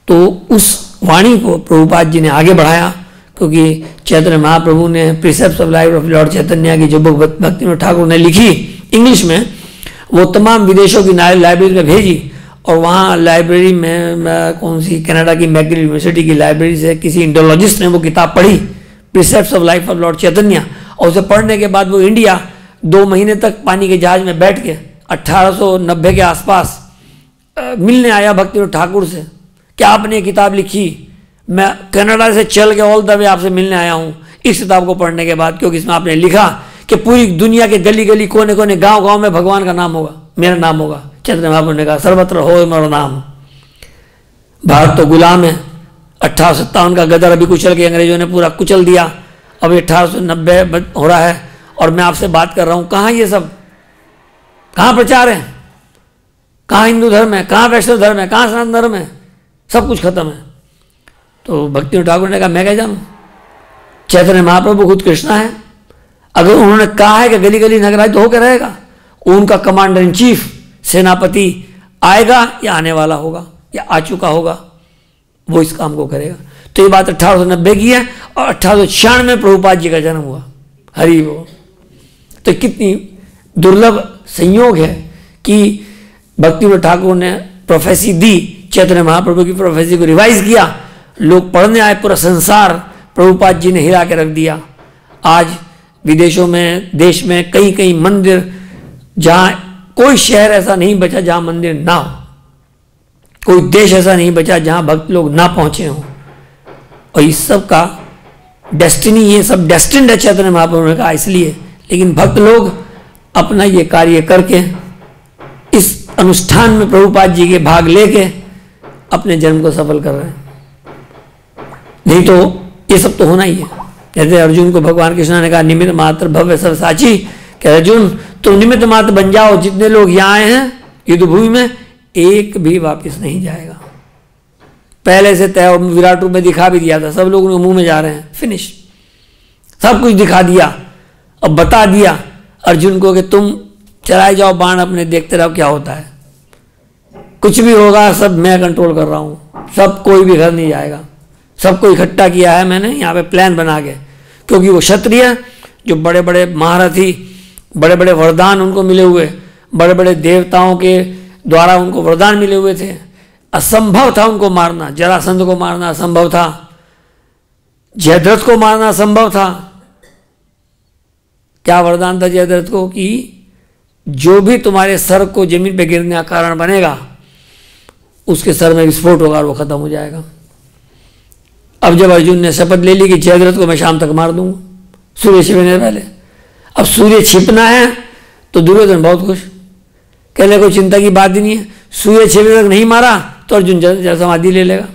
तो उस वाणी को प्रभुपाद जी ने आगे बढ़ाया, क्योंकि चैतन्य महाप्रभु ने प्रिसेप्ट्स ऑफ लाइफ ऑफ लॉर्ड चैतन्य की जो बुक भक्तिविनोद ठाकुर ने लिखी इंग्लिश में, वो तमाम विदेशों की लाइब्रेरी में भेजी, और वहाँ लाइब्रेरी में कौन सी कनाडा की मैकगिल यूनिवर्सिटी की लाइब्रेरी से किसी इंडोलॉजिस्ट ने वो किताब पढ़ी, प्रिसेप्ट्स ऑफ लाइफ ऑफ लॉर्ड चैतन्य, और उसे पढ़ने के बाद वो इंडिया 2 महीने तक पानी के जहाज में बैठ के 1890 के आसपास मिलने आया भक्तिविनोद ठाकुर से कि आपने ये किताब लिखी, मैं कनाडा से चल के ऑल द वे आपसे मिलने आया हूँ इस किताब को पढ़ने के बाद, क्योंकि इसमें आपने लिखा कि पूरी दुनिया के गली गली, कोने कोने, गांव गांव में भगवान का नाम होगा, मेरा नाम होगा, चैतन्य महाप्रभु ने कहा सर्वत्र हो मोर नाम। भारत तो गुलाम है। 1857 का गदर अभी कुचल के अंग्रेजों ने पूरा कुचल दिया। अभी 1890 हो रहा है और मैं आपसे बात कर रहा हूँ। कहाँ ये सब, कहाँ प्रचार है, कहाँ हिंदू धर्म है, कहाँ वैष्णव धर्म है, कहाँ सनातन धर्म है, सब कुछ खत्म है। तो भक्ति ठाकुर ने कहा मैं क्या जानूँ, चैतन्य महाप्रभु खुद कृष्णा है। अगर उन्होंने कहा है कि गली गली नगराज तो होकर रहेगा, उनका कमांडर इन चीफ सेनापति आएगा या आने वाला होगा या आ चुका होगा, वो इस काम को करेगा। तो ये बात 1890 की है और 1896 में प्रभुपाद जी का जन्म हुआ। हरि वो तो कितनी दुर्लभ संयोग है कि भक्ति ठाकुर ने प्रोफेसी दी, चैतन्य महाप्रभु की प्रोफेसी को रिवाइज किया, लोग पढ़ने आए, पूरा संसार प्रभुपाद जी ने हिला के रख दिया। आज विदेशों में, देश में कई कई मंदिर, जहाँ कोई शहर ऐसा नहीं बचा जहाँ मंदिर ना हो, कोई देश ऐसा नहीं बचा जहाँ भक्त लोग ना पहुँचे हों। और इस सब का डेस्टिनी, ये सब डेस्टिन्ड है चैतन्य महाप्रभु ने कहा इसलिए। लेकिन भक्त लोग अपना ये कार्य करके इस अनुष्ठान में प्रभुपाद जी के भाग लेके अपने जन्म को सफल कर रहे हैं। नहीं तो ये सब तो होना ही है। जैसे अर्जुन को भगवान कृष्ण ने कहा निमित्त मात्र भव्य सब साची, कि अर्जुन तुम निमित्त मात्र बन जाओ, जितने लोग यहाँ आए हैं युद्ध भूमि में एक भी वापस नहीं जाएगा। पहले से तय विराट रूप में दिखा भी दिया था, सब लोग उनके मुंह में जा रहे हैं, फिनिश, सब कुछ दिखा दिया। अब बता दिया अर्जुन को कि तुम चलाए जाओ बाण अपने, देखते रहो क्या होता है, कुछ भी होगा सब मैं कंट्रोल कर रहा हूँ, सब कोई भी घर नहीं जाएगा। सबको इकट्ठा किया है मैंने यहाँ पे प्लान बना के, क्योंकि वो क्षत्रिय जो बड़े बड़े महारथी, बड़े बड़े वरदान उनको मिले हुए, बड़े बड़े देवताओं के द्वारा उनको वरदान मिले हुए थे, असंभव था उनको मारना। जरासंध को मारना असंभव था, जयद्रथ को मारना असंभव था। क्या वरदान था जयद्रथ को कि जो भी तुम्हारे सर को जमीन पे गिरने का कारण बनेगा उसके सर में विस्फोट होगा और वो खत्म हो जाएगा। अब जब अर्जुन ने शपथ ले ली कि जयद्रथ को मैं शाम तक मार दूंगा सूर्य छिपने पहले, अब सूर्य छिपना है तो दुर्योधन बहुत खुश, कहने कोई चिंता की बात ही नहीं है, सूर्य छिपने तक नहीं मारा तो अर्जुन जल समाधि ले लेगा,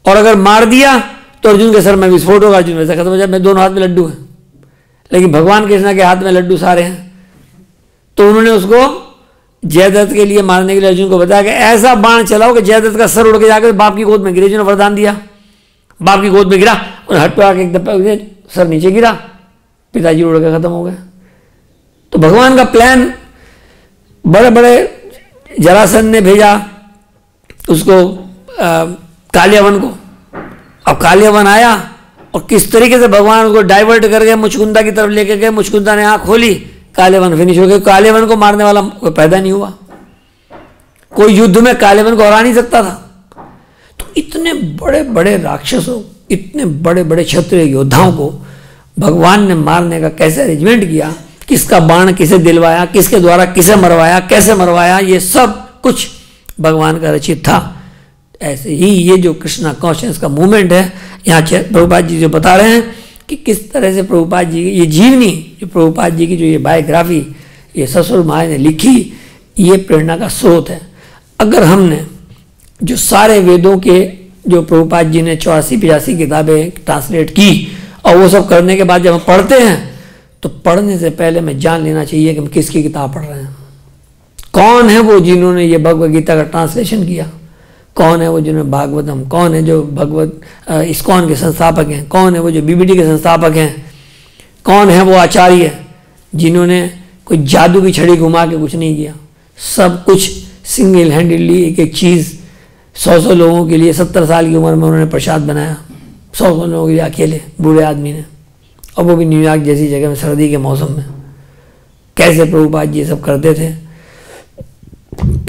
और अगर मार दिया तो अर्जुन के सर में विस्फोट होगा, अर्जुन वैसे खत्म हो जाए। मैं दोनों हाथ में लड्डू हैं, लेकिन भगवान कृष्ण के हाथ में लड्डू सारे हैं। तो उन्होंने उसको जयद्रथ के लिए मारने के लिए अर्जुन को बताया कि ऐसा बाण चलाओ कि जयद्रथ का सर उड़ के जाकर बाप की गोद में गिरे। जिन्होंने वरदान दिया, बाप की गोद में गिरा और हट पे आके एक दफा सर नीचे गिरा, पिताजी उड़ के खत्म हो गए। तो भगवान का प्लान, बड़े बड़े जरासंध ने भेजा उसको कालियावन को। अब कालियावन आया और किस तरीके से भगवान उसको डाइवर्ट कर गए, मुचकुंदा की तरफ लेके गए, मुचकुंदा ने आँख खोली, कालियावन फिनिश हो गया। कालियावन को मारने वाला कोई पैदा नहीं हुआ, कोई युद्ध में कालियावन को हरा नहीं सकता था। तो इतने बड़े बड़े राक्षसों, इतने बड़े बड़े क्षत्रिय योद्धाओं को भगवान ने मारने का कैसे अरेंजमेंट किया, किसका बाण किसे दिलवाया, किसके द्वारा किसे मरवाया, कैसे मरवाया, ये सब कुछ भगवान का रचित था। ऐसे ही ये जो कृष्णा कॉन्शियस का मूवमेंट है, यहाँ प्रभुपाद जी जो बता रहे हैं कि किस तरह से प्रभुपाद जी की ये जीवनी, जो प्रभुपाद जी की जो ये बायोग्राफी ये ससुर माँ ने लिखी, ये प्रेरणा का स्रोत है। अगर हमने जो सारे वेदों के जो प्रभुपाद जी ने 84-85 किताबें ट्रांसलेट की, और वो सब करने के बाद जब हम पढ़ते हैं तो पढ़ने से पहले हमें जान लेना चाहिए कि हम किसकी किताब पढ़ रहे हैं, कौन है वो जिन्होंने ये भगवद गीता का ट्रांसलेशन किया, कौन है वो जिन्होंने भागवतम, कौन है जो भगवत इस्कॉन के संस्थापक हैं, कौन है वो जो बीबीडी के संस्थापक हैं, कौन है वो आचार्य जिन्होंने कोई जादू की छड़ी घुमा के कुछ नहीं किया, सब कुछ सिंगल हैंडेडली एक एक चीज़ 100 लोगों के लिए 70 साल की उम्र में उन्होंने प्रसाद बनाया, 100 लोगों के लिए अकेले बूढ़े आदमी ने, और वो भी न्यूयॉर्क जैसी जगह में सर्दी के मौसम में। कैसे प्रभुपाद जी ये सब करते थे,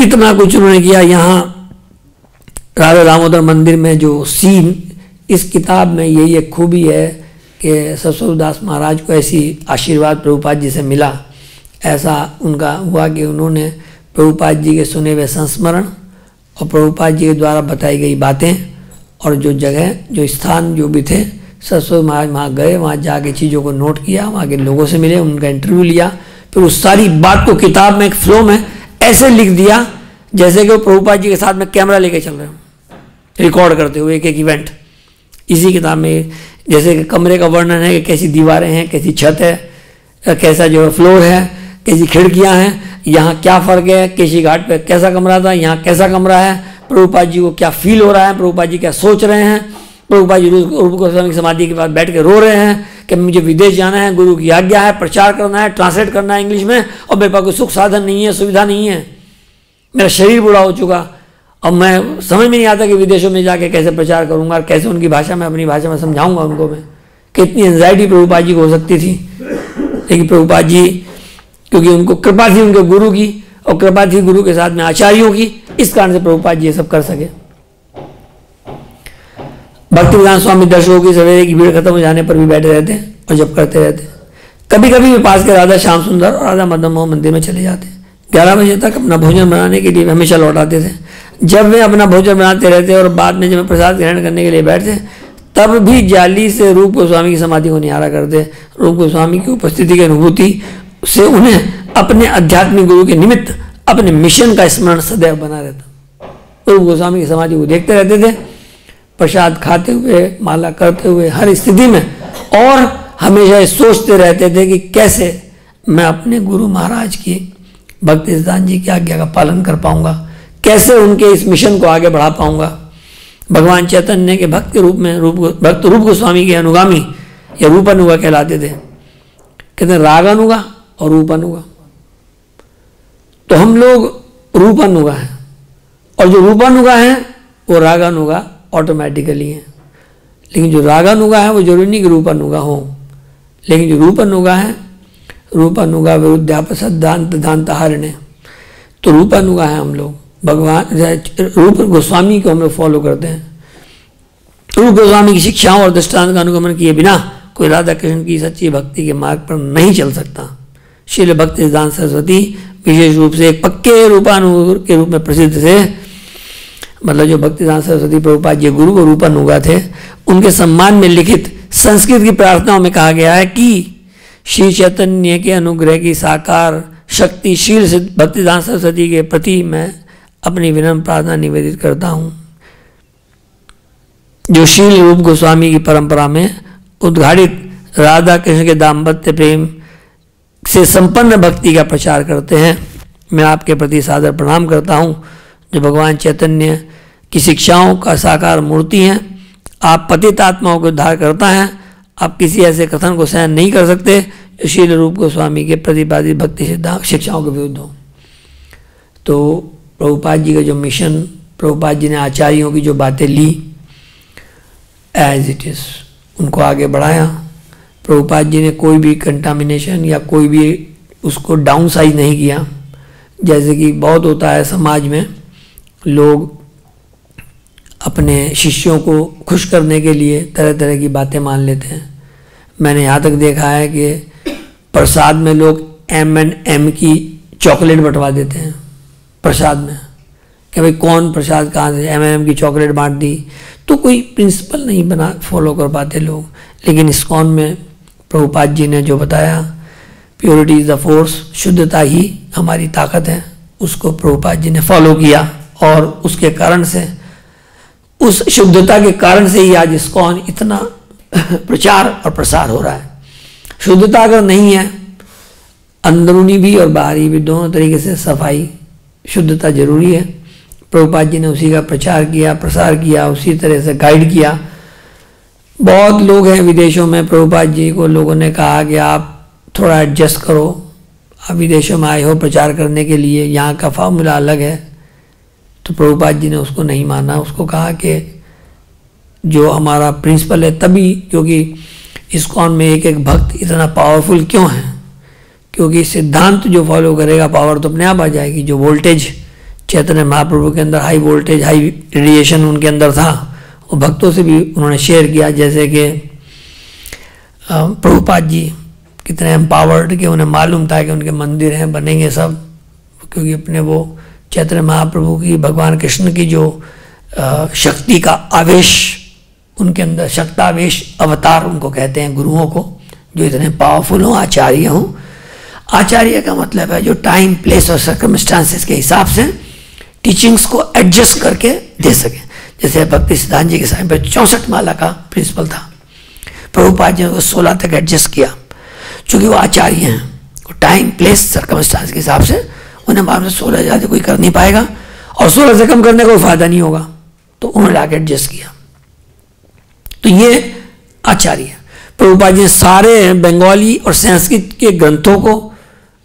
इतना कुछ उन्होंने किया। यहाँ राधा दामोदर मंदिर में जो सीन, इस किताब में यही एक खूबी है कि ससुरदास महाराज को ऐसी आशीर्वाद प्रभुपाद जी से मिला, ऐसा उनका हुआ कि उन्होंने प्रभुपाद जी के सुने हुए संस्मरण और प्रभुपाद जी के द्वारा बताई गई बातें और जो जगह जो स्थान जो भी थे, ससुर महाराज वहाँ गए, वहाँ जाके चीज़ों को नोट किया, वहाँ के लोगों से मिले, उनका इंटरव्यू लिया, फिर उस सारी बात को किताब में एक फ्लो में ऐसे लिख दिया जैसे कि वो प्रभुपाद जी के साथ में कैमरा लेके चल रहे हो, रिकॉर्ड करते हुए एक एक इवेंट। इसी किताब में जैसे कि कमरे का वर्णन है कि कैसी दीवारें हैं, कैसी छत है, कैसा जो है फ्लोर है, कैसी खिड़कियां हैं, यहाँ क्या फ़र्क है, केशी घाट पे कैसा कमरा था, यहाँ कैसा कमरा है, प्रभुपाद जी को क्या फील हो रहा है, प्रभुपाद जी क्या सोच रहे हैं, प्रभुपाद जी रूप गोस्वामी की समाधि के बाद बैठ के रो रहे हैं कि मुझे विदेश जाना है, गुरु की आज्ञा है, प्रचार करना है, ट्रांसलेट करना है इंग्लिश में, और मेरे पास कोई सुख साधन नहीं है, सुविधा नहीं है, मेरा शरीर बूढ़ा हो चुका, और मैं समझ में नहीं आता कि विदेशों में जाके कैसे प्रचार करूंगा और कैसे उनकी भाषा में अपनी भाषा में समझाऊंगा उनको मैं। कितनी एंजाइटी प्रभुपाद जी को हो सकती थी, लेकिन प्रभुपाद जी क्योंकि उनको कृपा थी उनके गुरु की, और कृपा थी गुरु के साथ में आचार्यों की, इस कारण से प्रभुपाद जी ये सब कर सके। भक्तिवेदांत स्वामी दर्शकों की सवेरे की भीड़ खत्म हो जाने पर भी बैठे रहते और जब करते रहते। कभी कभी वे पास के राधा श्याम सुंदर और राधा मदन मोहन मंदिर में चले जाते। 11 बजे तक अपना भोजन बनाने के लिए हमेशा लौट आते थे। जब वे अपना भोजन बनाते रहते और बाद में जब प्रसाद ग्रहण करने के लिए बैठते, तब भी जाली से रूप गोस्वामी की समाधि को निहारा करते। रूप गोस्वामी की उपस्थिति की अनुभूति से उन्हें अपने आध्यात्मिक गुरु के निमित्त अपने मिशन का स्मरण सदैव बना रहता। रूप गोस्वामी की समाधि को देखते रहते थे, प्रसाद खाते हुए, माला करते हुए, हर स्थिति में, और हमेशा सोचते रहते थे कि कैसे मैं अपने गुरु महाराज की भक्ति सिद्धांत जी की आज्ञा का पालन कर पाऊंगा, कैसे उनके इस मिशन को आगे बढ़ा पाऊंगा। भगवान चैतन्य के भक्त के रूप में भक्त रूप गोस्वामी के अनुगामी या रूपानुगा कहलाते थे। कहते हैं रागानुगा और रूपानुगा। तो हम लोग रूपानुगा हैं, और जो रूपानुगा हैं वो रागानुगा ऑटोमेटिकली हैं। लेकिन जो रागानुगा है वो जरूरी नहीं कि रूपानुगा हो, लेकिन जो रूपानुगा है, रूपानुगा विरुद्धापसद्धांत दांतहारिणे, तो रूपानुगा है हम लोग। भगवान रूप गोस्वामी को हम लोग फॉलो करते हैं। रूप गोस्वामी की शिक्षाओं और दृष्टांत का अनुगमन किए बिना कोई राधा कृष्ण की सच्ची भक्ति के मार्ग पर नहीं चल सकता। श्रील भक्ति सिद्धांत सरस्वती विशेष रूप से एक पक्के रूपानुग के रूप में प्रसिद्ध थे। मतलब जो भक्ति सिद्धांत सरस्वती प्रभुपाद जी गुरु और रूपानुगा थे, उनके सम्मान में लिखित संस्कृत की प्रार्थनाओं में कहा गया है कि श्री चैतन्य के अनुग्रह की साकार शक्तिशील भक्ति सिद्धांत सरस्वती के प्रति मैं अपनी विनम्र प्रार्थना निवेदित करता हूँ, जो श्रील रूप गोस्वामी की परंपरा में उद्घाटित राधा कृष्ण के दाम्पत्य प्रेम से संपन्न भक्ति का प्रचार करते हैं। मैं आपके प्रति सादर प्रणाम करता हूँ, जो भगवान चैतन्य की शिक्षाओं का साकार मूर्ति हैं। आप पतित आत्माओं को उद्धार करता है। आप किसी ऐसे कथन को सहन नहीं कर सकते जो श्रील रूप गोस्वामी के प्रतिपादित भक्ति सिद्धांत शिक्षाओं के विरुद्ध हो। तो प्रभुपाद जी का जो मिशन, प्रभुपाद जी ने आचार्यों की जो बातें ली एज इट इज़ उनको आगे बढ़ाया। प्रभुपाद जी ने कोई भी कंटामिनेशन या कोई भी उसको डाउन साइज नहीं किया। जैसे कि बहुत होता है समाज में, लोग अपने शिष्यों को खुश करने के लिए तरह तरह की बातें मान लेते हैं। मैंने यहाँ तक देखा है कि प्रसाद में लोग M&M की चॉकलेट बंटवा देते हैं प्रसाद में, कि भाई कौन प्रसाद कहाँ से M&M की चॉकलेट बांट दी। तो कोई प्रिंसिपल नहीं बना फॉलो कर पाते लोग। लेकिन इस्कॉन में प्रभुपाद जी ने जो बताया, प्योरिटी इज़ द फोर्स, शुद्धता ही हमारी ताकत है, उसको प्रभुपाद जी ने फॉलो किया, और उसके कारण से, उस शुद्धता के कारण से ही आज इस्कॉन इतना प्रचार और प्रसार हो रहा है। शुद्धता अगर नहीं है, अंदरूनी भी और बाहरी भी दोनों तरीके से सफाई, शुद्धता जरूरी है। प्रभुपाद जी ने उसी का प्रचार किया, प्रसार किया, उसी तरह से गाइड किया। बहुत लोग हैं विदेशों में, प्रभुपाद जी को लोगों ने कहा कि आप थोड़ा एडजस्ट करो, आप विदेशों में आए हो प्रचार करने के लिए, यहाँ का फार्मूला अलग है। तो प्रभुपाद जी ने उसको नहीं माना, उसको कहा कि जो हमारा प्रिंसिपल है, तभी, क्योंकि इस्कॉन में एक एक भक्त इतना पावरफुल क्यों है, क्योंकि सिद्धांत जो फॉलो करेगा पावर तो अपने आप आ जाएगी। जो वोल्टेज चैतन्य महाप्रभु के अंदर, हाई वोल्टेज, हाई रेडिएशन उनके अंदर था, वो भक्तों से भी उन्होंने शेयर किया। जैसे कि प्रभुपाद जी कितने एम्पावर्ड के, उन्हें मालूम था कि उनके मंदिर हैं, बनेंगे सब, क्योंकि अपने वो चैतन्य महाप्रभु की, भगवान कृष्ण की जो शक्ति का आवेश उनके अंदर, शक्तावेश अवतार उनको कहते हैं गुरुओं को, जो इतने पावरफुल हों, आचार्य हों। आचार्य का मतलब है जो टाइम, प्लेस और सर्कमस्टांसेस के हिसाब से टीचिंग्स को एडजस्ट करके दे सके। जैसे भक्ति सिद्धांत जी के समय पर 64 माला का प्रिंसिपल था, प्रभुपाद जी ने 16 तक एडजस्ट किया। चूँकि वो आचार्य हैं, वो टाइम, प्लेस, सर्कमस्टांस के हिसाब से उन्हें मालूम 16 ज़्यादा कोई कर नहीं पाएगा और 16 से कम करने का कोई फायदा नहीं होगा, तो उन्होंने आके एडजस्ट किया। तो ये आचार्य प्रभुपाद जी ने सारे बंगाली और संस्कृत के ग्रंथों को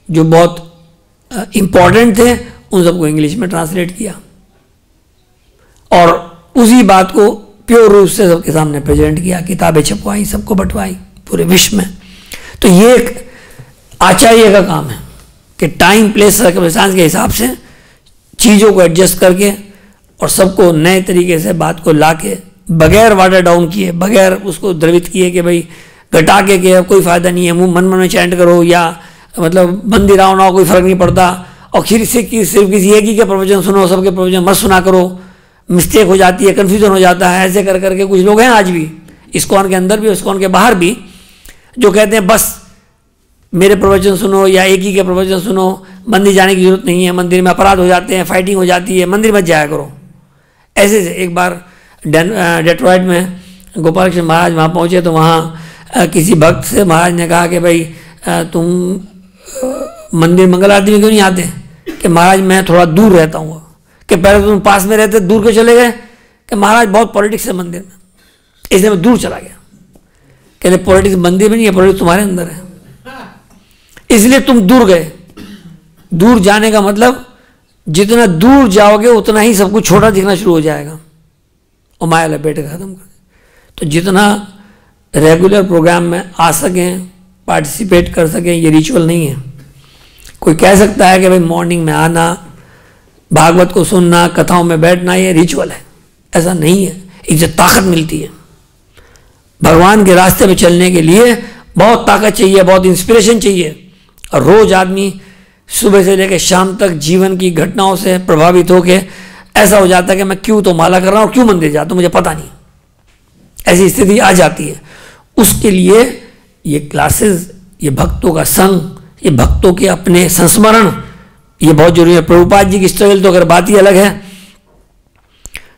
जो बहुत इंपॉर्टेंट थे उन सबको इंग्लिश में ट्रांसलेट किया और उसी बात को प्योर रूप से सबके सामने प्रेजेंट किया, किताबें छपवाई, सबको बंटवाई पूरे विश्व में। तो ये एक आचार्य का काम है कि टाइम, प्लेस, सर्कमस्टांस के हिसाब से चीज़ों को एडजस्ट करके और सबको नए तरीके से बात को ला के बगैर वाटर डाउन किए, बगैर उसको द्रवित किए कि भाई घटा के कोई फ़ायदा नहीं है, मुँह मन में चैंट करो या मतलब मंदिर आओ ना हो कोई फ़र्क नहीं पड़ता, और सिर्फ किसी एक ही के प्रवचन सुनो, सबके प्रवचन मत सुना करो, मिस्टेक हो जाती है, कन्फ्यूजन हो जाता है। ऐसे कर करके कुछ लोग हैं आज भी, इस्कॉन के अंदर भी, इस्कॉन के बाहर भी, जो कहते हैं बस मेरे प्रवचन सुनो या एक ही के प्रवचन सुनो, मंदिर जाने की जरूरत नहीं है, मंदिर में अपराध हो जाते हैं, फाइटिंग हो जाती है, मंदिर मत जाया करो। ऐसे से एक बार डेट्रॉइट में गोपाल कृष्ण महाराज वहाँ पहुँचे तो वहाँ किसी भक्त से महाराज ने कहा कि भाई तुम मंदिर मंगल आरती में क्यों नहीं आते? कि महाराज मैं थोड़ा दूर रहता हूँ। कि पहले तुम पास में रहते, दूर क्यों चले गए? कि महाराज बहुत पॉलिटिक्स है मंदिर में, इसलिए मैं दूर चला गया। कहते पॉलिटिक्स मंदिर में नहीं है, पॉलिटिक्स तुम्हारे अंदर है, इसलिए तुम दूर गए। दूर जाने का मतलब जितना दूर जाओगे उतना ही सब कुछ छोटा दिखना शुरू हो जाएगा और माया लपेट के खत्म कर। तो जितना रेगुलर प्रोग्राम में आ सकें, पार्टिसिपेट कर सकें, ये रिचुअल नहीं है। कोई कह सकता है कि भाई मॉर्निंग में आना, भागवत को सुनना, कथाओं में बैठना ये रिचुअल है, ऐसा नहीं है। इससे ताकत मिलती है। भगवान के रास्ते में चलने के लिए बहुत ताकत चाहिए, बहुत इंस्पिरेशन चाहिए। और रोज आदमी सुबह से लेकर शाम तक जीवन की घटनाओं से प्रभावित होकर ऐसा हो जाता है कि मैं क्यों तो माला कर रहा हूँ, क्यों मंदिर जाता हूँ, मुझे पता नहीं। ऐसी स्थिति आ जाती है। उसके लिए ये क्लासेस, ये भक्तों का संग, ये भक्तों के अपने संस्मरण, ये बहुत जरूरी है। प्रभुपाद जी की स्ट्रगल तो अगर बात ही अलग है।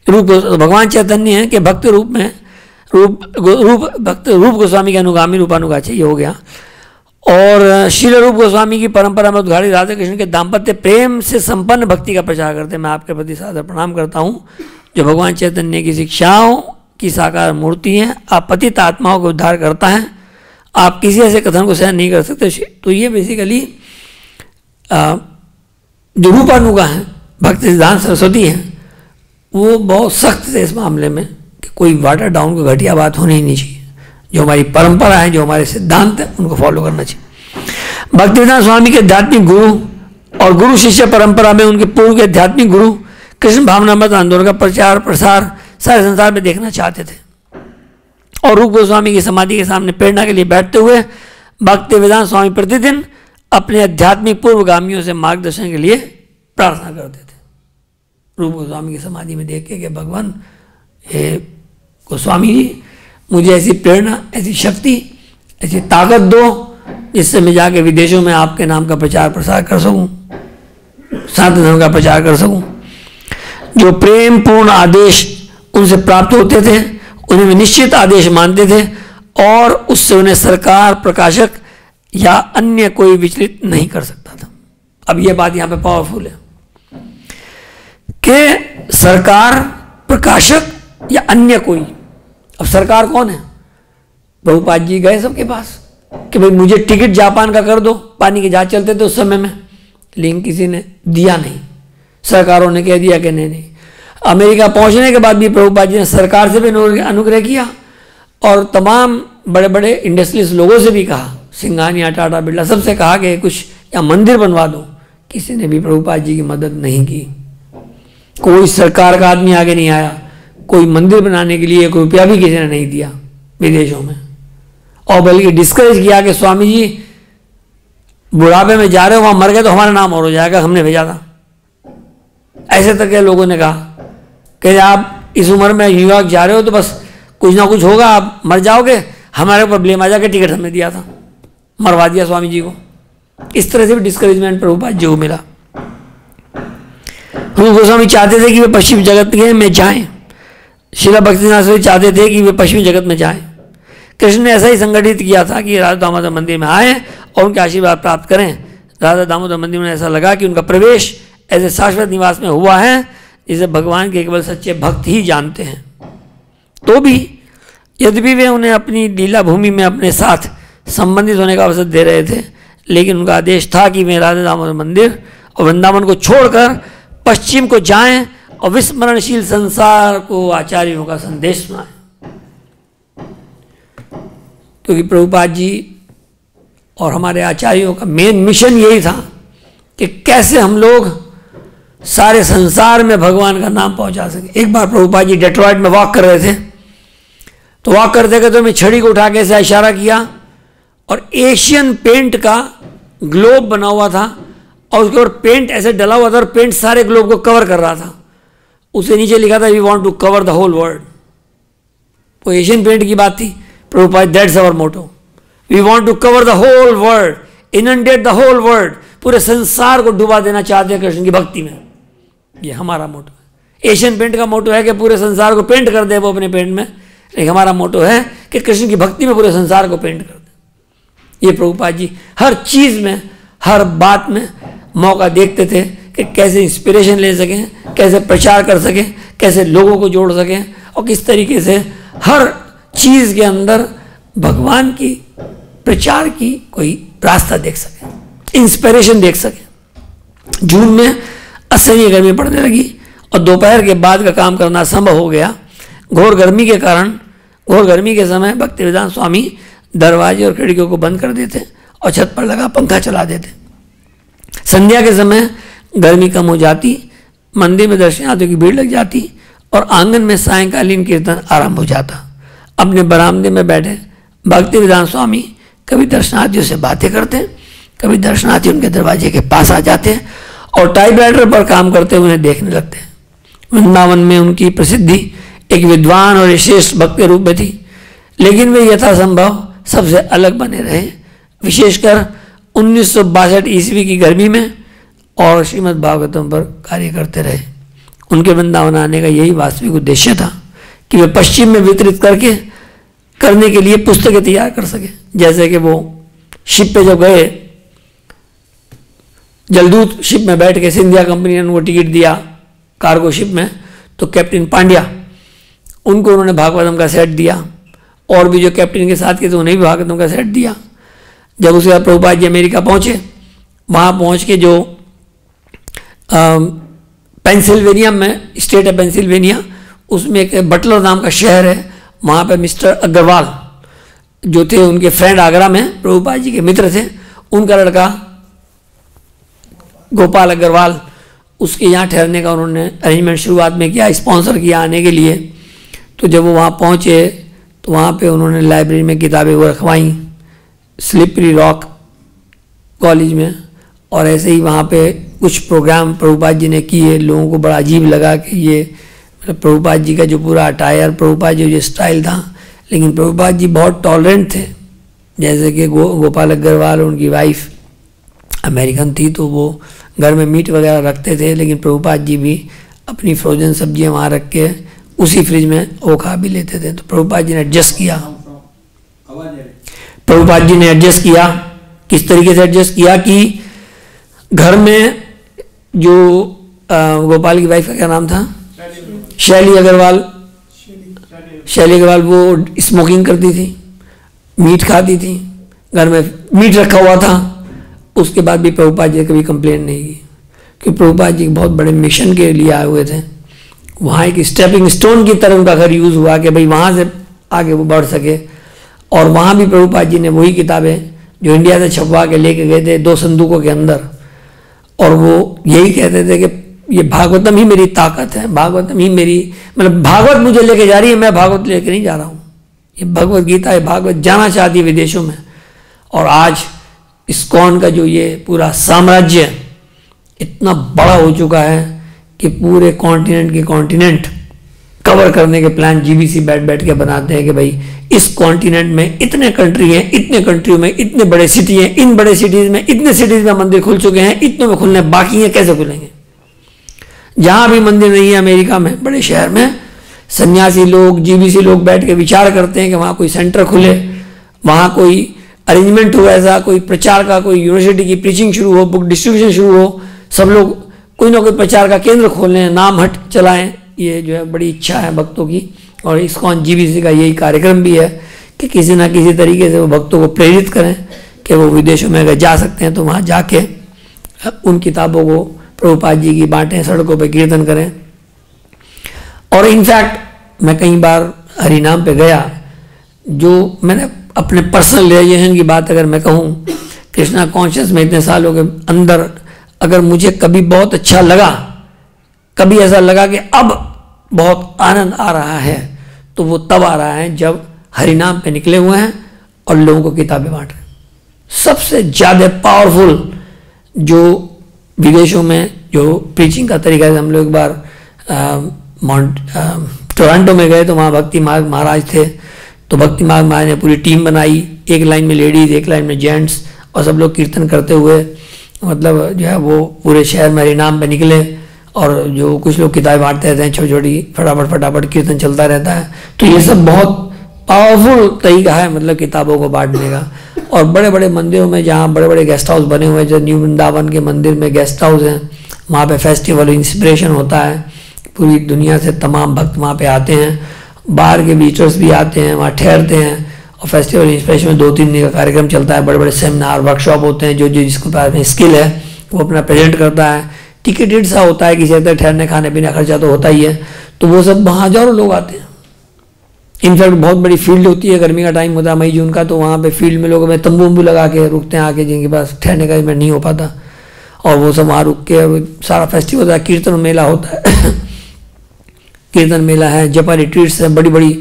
रूप भगवान चैतन्य है कि भक्त रूप में भक्त रूप गोस्वामी के अनुगामी रूपानुगाची ये हो गया। और श्रील रूप गोस्वामी की परंपरा में उद्घाटित राधा कृष्ण के दाम्पत्य प्रेम से संपन्न भक्ति का प्रचार करते हैं। मैं आपके प्रति सादर प्रणाम करता हूँ, जो भगवान चैतन्य की शिक्षाओं की साकार मूर्ति हैं। आप पतित आत्माओं को उद्धार करता है। आप किसी ऐसे कथन को सहन नहीं कर सकते। तो ये बेसिकली जो रूपानुगा है, भक्ति सिद्धांत सरस्वती हैं, वो बहुत सख्त थे इस मामले में कि कोई वाटर डाउन को घटिया बात होनी ही नहीं चाहिए। जो हमारी परंपरा है, जो हमारे सिद्धांत हैं, उनको फॉलो करना चाहिए। भक्तिवेदांत स्वामी के आध्यात्मिक गुरु और गुरु शिष्य परंपरा में उनके पूर्व के आध्यात्मिक गुरु कृष्ण भावनामृत आंदोलन का प्रचार प्रसार सारे संसार में देखना चाहते थे। और रूप गोस्वामी की समाधि के सामने प्रेरणा के लिए बैठते हुए भक्तिवेदांत स्वामी प्रतिदिन अपने आध्यात्मिक पूर्वगामियों से मार्गदर्शन के लिए प्रार्थना करते थे। रूप गोस्वामी की समाधि में देख के भगवान हे गोस्वामी जी, मुझे ऐसी प्रेरणा, ऐसी शक्ति, ऐसी ताकत दो जिससे मैं जाके विदेशों में आपके नाम का प्रचार प्रसार कर सकूं, सनातन धर्म का प्रचार कर सकूं। जो प्रेम पूर्ण आदेश उनसे प्राप्त होते थे उन्हें वे निश्चित आदेश मानते थे और उससे उन्हें सरकार, प्रकाशक या अन्य कोई विचलित नहीं कर सकता था। अब यह बात यहां पे पावरफुल है कि सरकार, प्रकाशक या अन्य कोई। अब सरकार कौन है? प्रभुपाद जी गए सबके पास कि भाई मुझे टिकट जापान का कर दो, पानी के जहाज चलते थे उस समय में, लेकिन किसी ने दिया नहीं। सरकारों ने कह दिया कि नहीं। अमेरिका पहुंचने के बाद भी प्रभुपाद जी ने सरकार से भी अनुग्रह किया और तमाम बड़े बड़े इंडस्ट्रियलिस्ट लोगों से भी कहा, सिंघानिया, टाटा, बिरला, सबसे कहा कि कुछ या मंदिर बनवा दो। किसी ने भी प्रभुपाद जी की मदद नहीं की। कोई सरकार का आदमी आगे नहीं आया। कोई मंदिर बनाने के लिए 1 रुपया भी किसी ने नहीं दिया विदेशों में। और बल्कि डिस्करेज किया कि स्वामी जी बुढ़ापे में जा रहे हो, वहां मर गए तो हमारा नाम और हो जाएगा, हमने भेजा था। ऐसे तक के लोगों ने कहा कि आप इस उम्र में न्यूयॉर्क जा रहे हो तो बस कुछ ना कुछ होगा, आप मर जाओगे, हमारे ऊपर ब्लेम आ जाएगा, टिकट हमने दिया था, मरवा दिया स्वामी जी को। इस तरह से भी डिस्करेजमेंट प्रभुपाद जी को मिला। रूप गोस्वामी चाहते थे कि वे पश्चिम जगत में जाएं, श्रील भक्तिनाथ सरस्वती चाहते थे कि वे पश्चिमी जगत में जाएं। कृष्ण ने ऐसा ही संगठित किया था कि राधा दामोदर मंदिर में आए और उनके आशीर्वाद प्राप्त करें। राधा दामोदर मंदिर में ऐसा लगा कि उनका प्रवेश ऐसे शाश्वत निवास में हुआ है जिसे भगवान के केवल सच्चे भक्त ही जानते हैं। तो भी यद्यपि वे उन्हें अपनी लीला भूमि में अपने साथ संबंधित होने का अवसर दे रहे थे, लेकिन उनका आदेश था कि वे राधा दामोदर मंदिर और वृंदावन को छोड़कर पश्चिम को जाएं और विस्मरणशील संसार को आचार्यों का संदेश सुनाएं। क्योंकि प्रभुपाद जी और हमारे आचार्यों का मेन मिशन यही था कि कैसे हम लोग सारे संसार में भगवान का नाम पहुंचा सके। एक बार प्रभुपाद जी डेट्रॉइट में वॉक कर रहे थे, तो वॉक करते करते मैं छड़ी को उठा के ऐसा इशारा किया और एशियन पेंट का ग्लोब बना हुआ था और उसके ऊपर पेंट ऐसे डला हुआ था और पेंट सारे ग्लोब को कवर कर रहा था। उससे नीचे लिखा था we want to cover the whole world. वो एशियन पेंट की बात थी। Prabhupada that's our motto, we want to cover the whole world, inundate the whole world. पूरे संसार को डुबा देना चाहते हैं कृष्ण की भक्ति में, ये हमारा मोटो है। एशियन पेंट का मोटो है कि पूरे संसार को पेंट कर दे वो अपने पेंट में, लेकिन हमारा मोटो है कि कृष्ण की भक्ति में पूरे संसार को पेंट कर दे। ये प्रभुपाद जी हर चीज में, हर बात में मौका देखते थे कि कैसे इंस्पिरेशन ले सकें, कैसे प्रचार कर सकें, कैसे लोगों को जोड़ सकें और किस तरीके से हर चीज के अंदर भगवान की प्रचार की कोई रास्ता देख सकें, इंस्पिरेशन देख सकें। जून में असहनीय गर्मी पड़ने लगी और दोपहर के बाद का काम करना संभव हो गया। घोर गर्मी के कारण, घोर गर्मी के समय भक्तिवेदांत स्वामी दरवाजे और खिड़कियों को बंद कर देते और छत पर लगा पंखा चला देते। संध्या के समय गर्मी कम हो जाती, मंदिर में दर्शनार्थियों की भीड़ लग जाती और आंगन में सायंकालीन कीर्तन आरंभ हो जाता। अपने बरामदे में बैठे भक्तिवेदांत स्वामी कभी दर्शनार्थियों से बातें करते, कभी दर्शनार्थी उनके दरवाजे के पास आ जाते और टाइपराइटर पर काम करते हुए उन्हें देखने लगते। वृंदावन में उनकी प्रसिद्धि एक विद्वान और श्रेष्ठ भक्त के रूप में थी, लेकिन वे यथासंभव सबसे अलग बने रहे, विशेषकर 1962 ईस्वी की गर्मी में, और श्रीमद् भागवतम पर कार्य करते रहे। उनके वृंदावन आने का यही वास्तविक उद्देश्य था कि वे पश्चिम में वितरित करने के लिए पुस्तकें तैयार कर सके। जैसे कि वो शिप पे जब गए, जलदूत शिप में बैठ के सिंधिया कंपनी ने उनको टिकट दिया कार्गो शिप में, तो कैप्टन पांड्या उनको उन्होंने भागवतम का सेट दिया और भी जो कैप्टन के साथ के थे उन्हें भी भागवतम का सेट दिया। जब उसके बाद प्रभुपाद जी अमेरिका पहुंचे, वहाँ पहुँच के जो पेंसिल्वेनिया में, स्टेट है पेंसिल्वेनिया, उसमें एक बटलर नाम का शहर है, वहाँ पे मिस्टर अग्रवाल जो थे, उनके फ्रेंड आगरा में प्रभुपाद जी के मित्र थे, उनका लड़का गोपाल अग्रवाल, उसके यहाँ ठहरने का उन्होंने अरेंजमेंट शुरुआत में किया, स्पॉन्सर किया आने के लिए। तो जब वो वहाँ पहुँचे तो वहाँ पे उन्होंने लाइब्रेरी में किताबें वो रखवाई स्लिपरी रॉक कॉलेज में, और ऐसे ही वहाँ पे कुछ प्रोग्राम प्रभुपाद जी ने किए। लोगों को बड़ा अजीब लगा कि ये मतलब प्रभुपाद जी का जो पूरा अटायर, प्रभुपाद जी जो स्टाइल था, लेकिन प्रभुपाद जी बहुत टॉलरेंट थे। जैसे कि गोपाल अग्रवाल उनकी वाइफ अमेरिकन थी, तो वो घर में मीट वगैरह रखते थे, लेकिन प्रभुपाद जी भी अपनी फ्रोजन सब्जियां वहाँ रख के उसी फ्रिज में वो खा भी लेते थे। तो प्रभुपाद जी ने एडजस्ट किया, प्रभुपाद जी ने एडजस्ट किया। किस तरीके से एडजस्ट किया कि घर में जो गोपाल की वाइफ का क्या नाम था, शैली अग्रवाल, शैली अग्रवाल, वो स्मोकिंग करती थी, मीट खाती थी, घर में मीट रखा हुआ था। उसके बाद भी प्रभुपाद जी ने कभी कंप्लेन नहीं की, क्योंकि प्रभुपाद जी बहुत बड़े मिशन के लिए आए हुए थे। वहाँ एक स्टेपिंग स्टोन की तरह उनका घर यूज़ हुआ कि भाई वहाँ से आगे वो बढ़ सके। और वहाँ भी प्रभुपाद जी ने वही किताबें जो इंडिया से छपवा के लेके गए थे 2 संदूकों के अंदर, और वो यही कहते थे कि ये भागवतम ही मेरी ताकत है, भागवतम ही मेरी, मतलब भागवत मुझे लेके जा रही है, मैं भागवत लेके नहीं जा रहा हूँ। ये भगवत गीता है, भागवत जाना चाहती है विदेशों में। और आज इस्कॉन का जो ये पूरा साम्राज्य इतना बड़ा हो चुका है कि पूरे कॉन्टिनेंट के कॉन्टिनेंट कवर करने के प्लान जीबीसी बैठ के बनाते हैं कि भाई इस कॉन्टिनेंट में इतने कंट्री हैं, इतने कंट्रियों में इतने बड़े सिटी हैं, इन बड़े सिटीज में इतने सिटीज में मंदिर खुल चुके हैं, इतने में खुलने बाकी हैं, कैसे खुलेंगे? जहां भी मंदिर नहीं है अमेरिका में, बड़े शहर में, सन्यासी लोग, जीबीसी लोग बैठ के विचार करते हैं कि वहां कोई सेंटर खुले, वहां कोई अरेंजमेंट हो, ऐसा कोई प्रचार का, कोई यूनिवर्सिटी की प्रीचिंग शुरू हो, बुक डिस्ट्रीब्यूशन शुरू हो, सब लोग कोई ना कोई प्रचार का केंद्र खोलें, नाम हट चलाएं। ये जो है बड़ी इच्छा है भक्तों की, और इस्कॉन जीबीसी का यही कार्यक्रम भी है कि किसी ना किसी तरीके से वो भक्तों को प्रेरित करें कि वो विदेशों में अगर जा सकते हैं तो वहाँ जाके उन किताबों को प्रभुपाद जी की बांटें, सड़कों पे कीर्तन करें। और इनफैक्ट मैं कई बार हरिनाम पे गया, जो मैंने अपने पर्सनल रियलाइजेशन की बात अगर मैं कहूँ, कृष्णा कॉन्शियस में इतने सालों के अंदर अगर मुझे कभी बहुत अच्छा लगा, कभी ऐसा लगा कि अब बहुत आनंद आ रहा है, तो वो तब आ रहा है जब हरिनाम पे निकले हुए हैं और लोगों को किताबें बांट रहे हैं। सबसे ज़्यादा पावरफुल जो विदेशों में जो प्रीचिंग का तरीका है, हम लोग एक बार टोरंटो में गए तो वहाँ भक्ति मार्ग महाराज थे, तो भक्ति मार्ग महाराज ने पूरी टीम बनाई, एक लाइन में लेडीज़, एक लाइन में जेंट्स, और सब लोग कीर्तन करते हुए मतलब जो है वो पूरे शहर में हरिनाम पे निकले। और जो कुछ लोग किताबें बांटते रहते हैं छोटी छोटी, फटाफट कीर्तन चलता रहता है। तो ये सब बहुत पावरफुल तरीका है मतलब किताबों को बांटने का। और बड़े बड़े मंदिरों में जहाँ बड़े बड़े गेस्ट हाउस बने हुए हैं, जो न्यू वृंदावन के मंदिर में गेस्ट हाउस हैं, वहाँ पे फेस्टिवल इंस्पिरेशन होता है, पूरी दुनिया से तमाम भक्त वहाँ पे आते हैं, बाहर के विजिटर्स भी आते हैं, वहाँ ठहरते हैं, और फेस्टिवल इंस्पिरेशन में 2-3 दिन का कार्यक्रम चलता है। बड़े बड़े सेमिनार, वर्कशॉप होते हैं, जो जिसके पास में स्किल है वो अपना प्रेजेंट करता है। टिकटेड सा होता है, किसी तरह ठहरने खाने पीने खर्चा तो होता ही है, तो वो सब वहाँ हजारों लोग आते हैं। इनफैक्ट बहुत बड़ी फील्ड होती है, गर्मी का टाइम होता है मई जून का, तो वहाँ पे फील्ड में लोग तंबू वंबू लगा के रुकते हैं आके, जिनके पास ठहरने का नहीं हो पाता, और वो सब वहाँ रुक के सारा फेस्टिवल होता है। कीर्तन मेला होता है कीर्तन मेला है, जपा रिट्रीट्स है बड़ी बड़ी,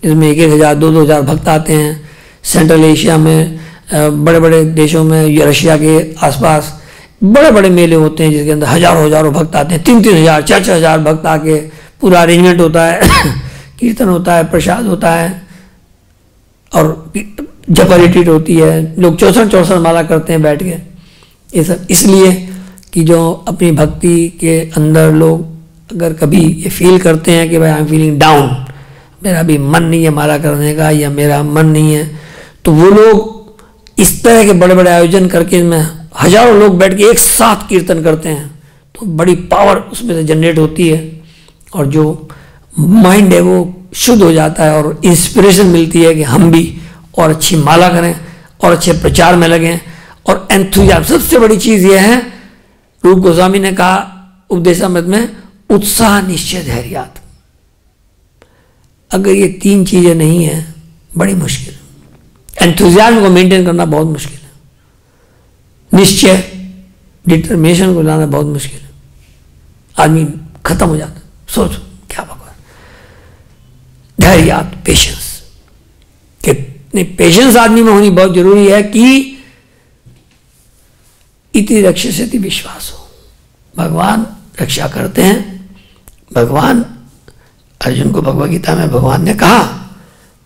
जिसमें 1,000 2,000 भक्त आते हैं। सेंट्रल एशिया में बड़े बड़े देशों में, रशिया के आसपास बड़े बड़े मेले होते हैं, जिसके अंदर हजारों भक्त आते हैं, 3-3 हज़ार 4-4 हज़ार भक्त आके पूरा अरेंजमेंट होता है कीर्तन होता है, प्रसाद होता है, और जपा रिट्रीट होती है, लोग 64 माला करते हैं बैठ के। ये सब इसलिए कि जो अपनी भक्ति के अंदर लोग अगर कभी ये फील करते हैं कि भाई आई एम फीलिंग डाउन, मेरा अभी मन नहीं है माला करने का, या मेरा मन नहीं है, तो वो लोग इस तरह के बड़े बड़े आयोजन करके इनमें हजारों लोग बैठ के एक साथ कीर्तन करते हैं, तो बड़ी पावर उसमें से जनरेट होती है, और जो माइंड है वो शुद्ध हो जाता है, और इंस्पिरेशन मिलती है कि हम भी और अच्छी माला करें और अच्छे प्रचार में लगें। और एंथुजियाज्म, सबसे बड़ी चीज़ यह है, रूप गोस्वामी ने कहा उपदेशामृत में, उत्साह निश्चय धैर्यात। अगर ये 3 चीज़ें नहीं है, बड़ी मुश्किल है। एंथुजियाज्म को मेंटेन करना बहुत मुश्किल है, निश्चय डिटर्मिनेशन को लाना बहुत मुश्किल है, आदमी खत्म हो जाता है। सोचो क्या भगवान, धैर्यात, पेशेंस, कितनी पेशेंस आदमी में होनी बहुत जरूरी है कि इति रक्षसति विश्वास हो, भगवान रक्षा करते हैं। भगवान अर्जुन को भगवद गीता में भगवान ने कहा,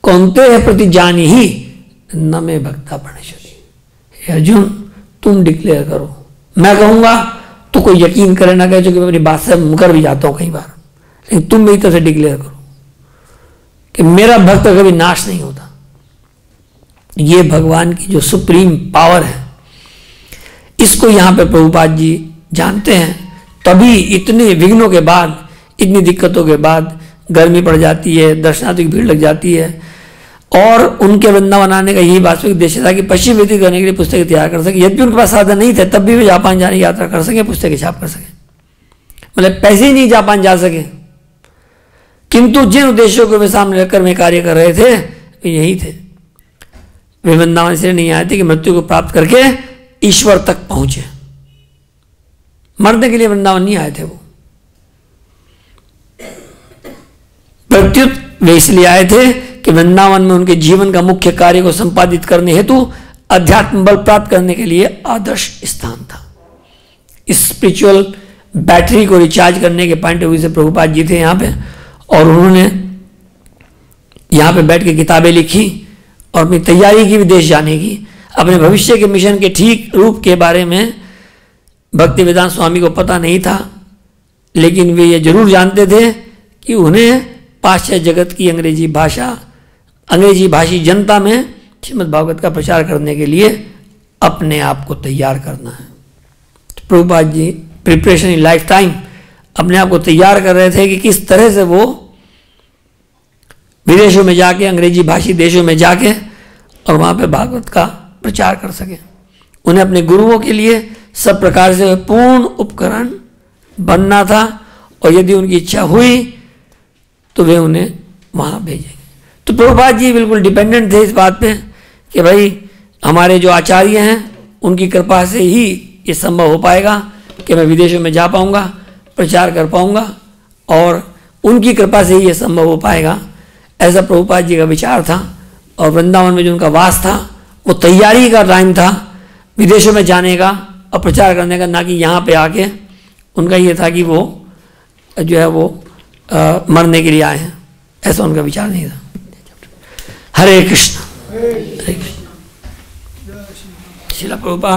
कौनते है प्रति जानी ही न में भक्ता प्रणेश्वरी। अर्जुन तुम डिक्लेयर करो, मैं कहूंगा तो कोई यकीन करे ना करे, क्योंकि मैं अपनी बात से मुकर भी जाता हूं कई बार, लेकिन तुम मेरी तरफ से डिक्लेयर करो कि मेरा भक्त कभी नाश नहीं होता। ये भगवान की जो सुप्रीम पावर है, इसको यहां पे प्रभुपाद जी जानते हैं, तभी इतने विघ्नों के बाद, इतनी दिक्कतों के बाद, गर्मी पड़ जाती है, दर्शनार्थियों की भीड़ लग जाती है, और उनके वृंदावन आने का यही वास्तविक उद्देश्य था कि पश्चिम व्यतीत करने के लिए पुस्तक तैयार कर सके। यद्यपि उनके पास साधन नहीं थे, तब भी वे जापान जाने की यात्रा कर सके, पुस्तक छाप कर सके, मतलब पैसे ही नहीं जापान जा सके, किंतु जिन उद्देश्यों को वे सामने रखकर वे कार्य कर रहे थे वे यही थे। वे वृंदावन से नहीं आए थे कि मृत्यु को प्राप्त करके ईश्वर तक पहुंचे, मरने के लिए वृंदावन नहीं आए थे वो। प्रत्युत वे इसलिए आए थे कि वृंदावन में उनके जीवन का मुख्य कार्य को संपादित करने हेतु अध्यात्म बल प्राप्त करने के लिए आदर्श स्थान था। इस स्पिरिचुअल बैटरी को रिचार्ज करने के पॉइंट ऑफ व्यू से प्रभुपाद जी थे यहाँ पे, और उन्होंने यहाँ पे बैठ के किताबें लिखी और अपनी तैयारी की विदेश जाने की। अपने भविष्य के मिशन के ठीक रूप के बारे में भक्तिवेदांत स्वामी को पता नहीं था, लेकिन वे ये जरूर जानते थे कि उन्हें पाश्चात्य जगत की अंग्रेजी भाषी जनता में श्रीमद् भागवत का प्रचार करने के लिए अपने आप को तैयार करना है। तो Prabhupada ji preparation in life time अपने आप को तैयार कर रहे थे कि किस तरह से वो विदेशों में जाके, अंग्रेजी भाषी देशों में जाके और वहाँ पे भागवत का प्रचार कर सके। उन्हें अपने गुरुओं के लिए सब प्रकार से पूर्ण उपकरण बनना था, और यदि उनकी इच्छा हुई तो वे उन्हें वहाँ भेजेंगे। तो प्रभुपाद जी बिल्कुल डिपेंडेंट थे इस बात पे कि भाई हमारे जो आचार्य हैं उनकी कृपा से ही ये संभव हो पाएगा कि मैं विदेशों में जा पाऊँगा, प्रचार कर पाऊँगा, और उनकी कृपा से ही ये संभव हो पाएगा। ऐसा प्रभुपाद जी का विचार था। और वृंदावन में जो उनका वास था वो तैयारी का टाइम था विदेशों में जाने का और प्रचार करने का, ना कि यहाँ पे आके उनका ये था कि वो जो है वो मरने के लिए आए हैं। ऐसा उनका विचार नहीं था। हरे कृष्ण, हरे कृष्ण। श्रील प्रभुपाद।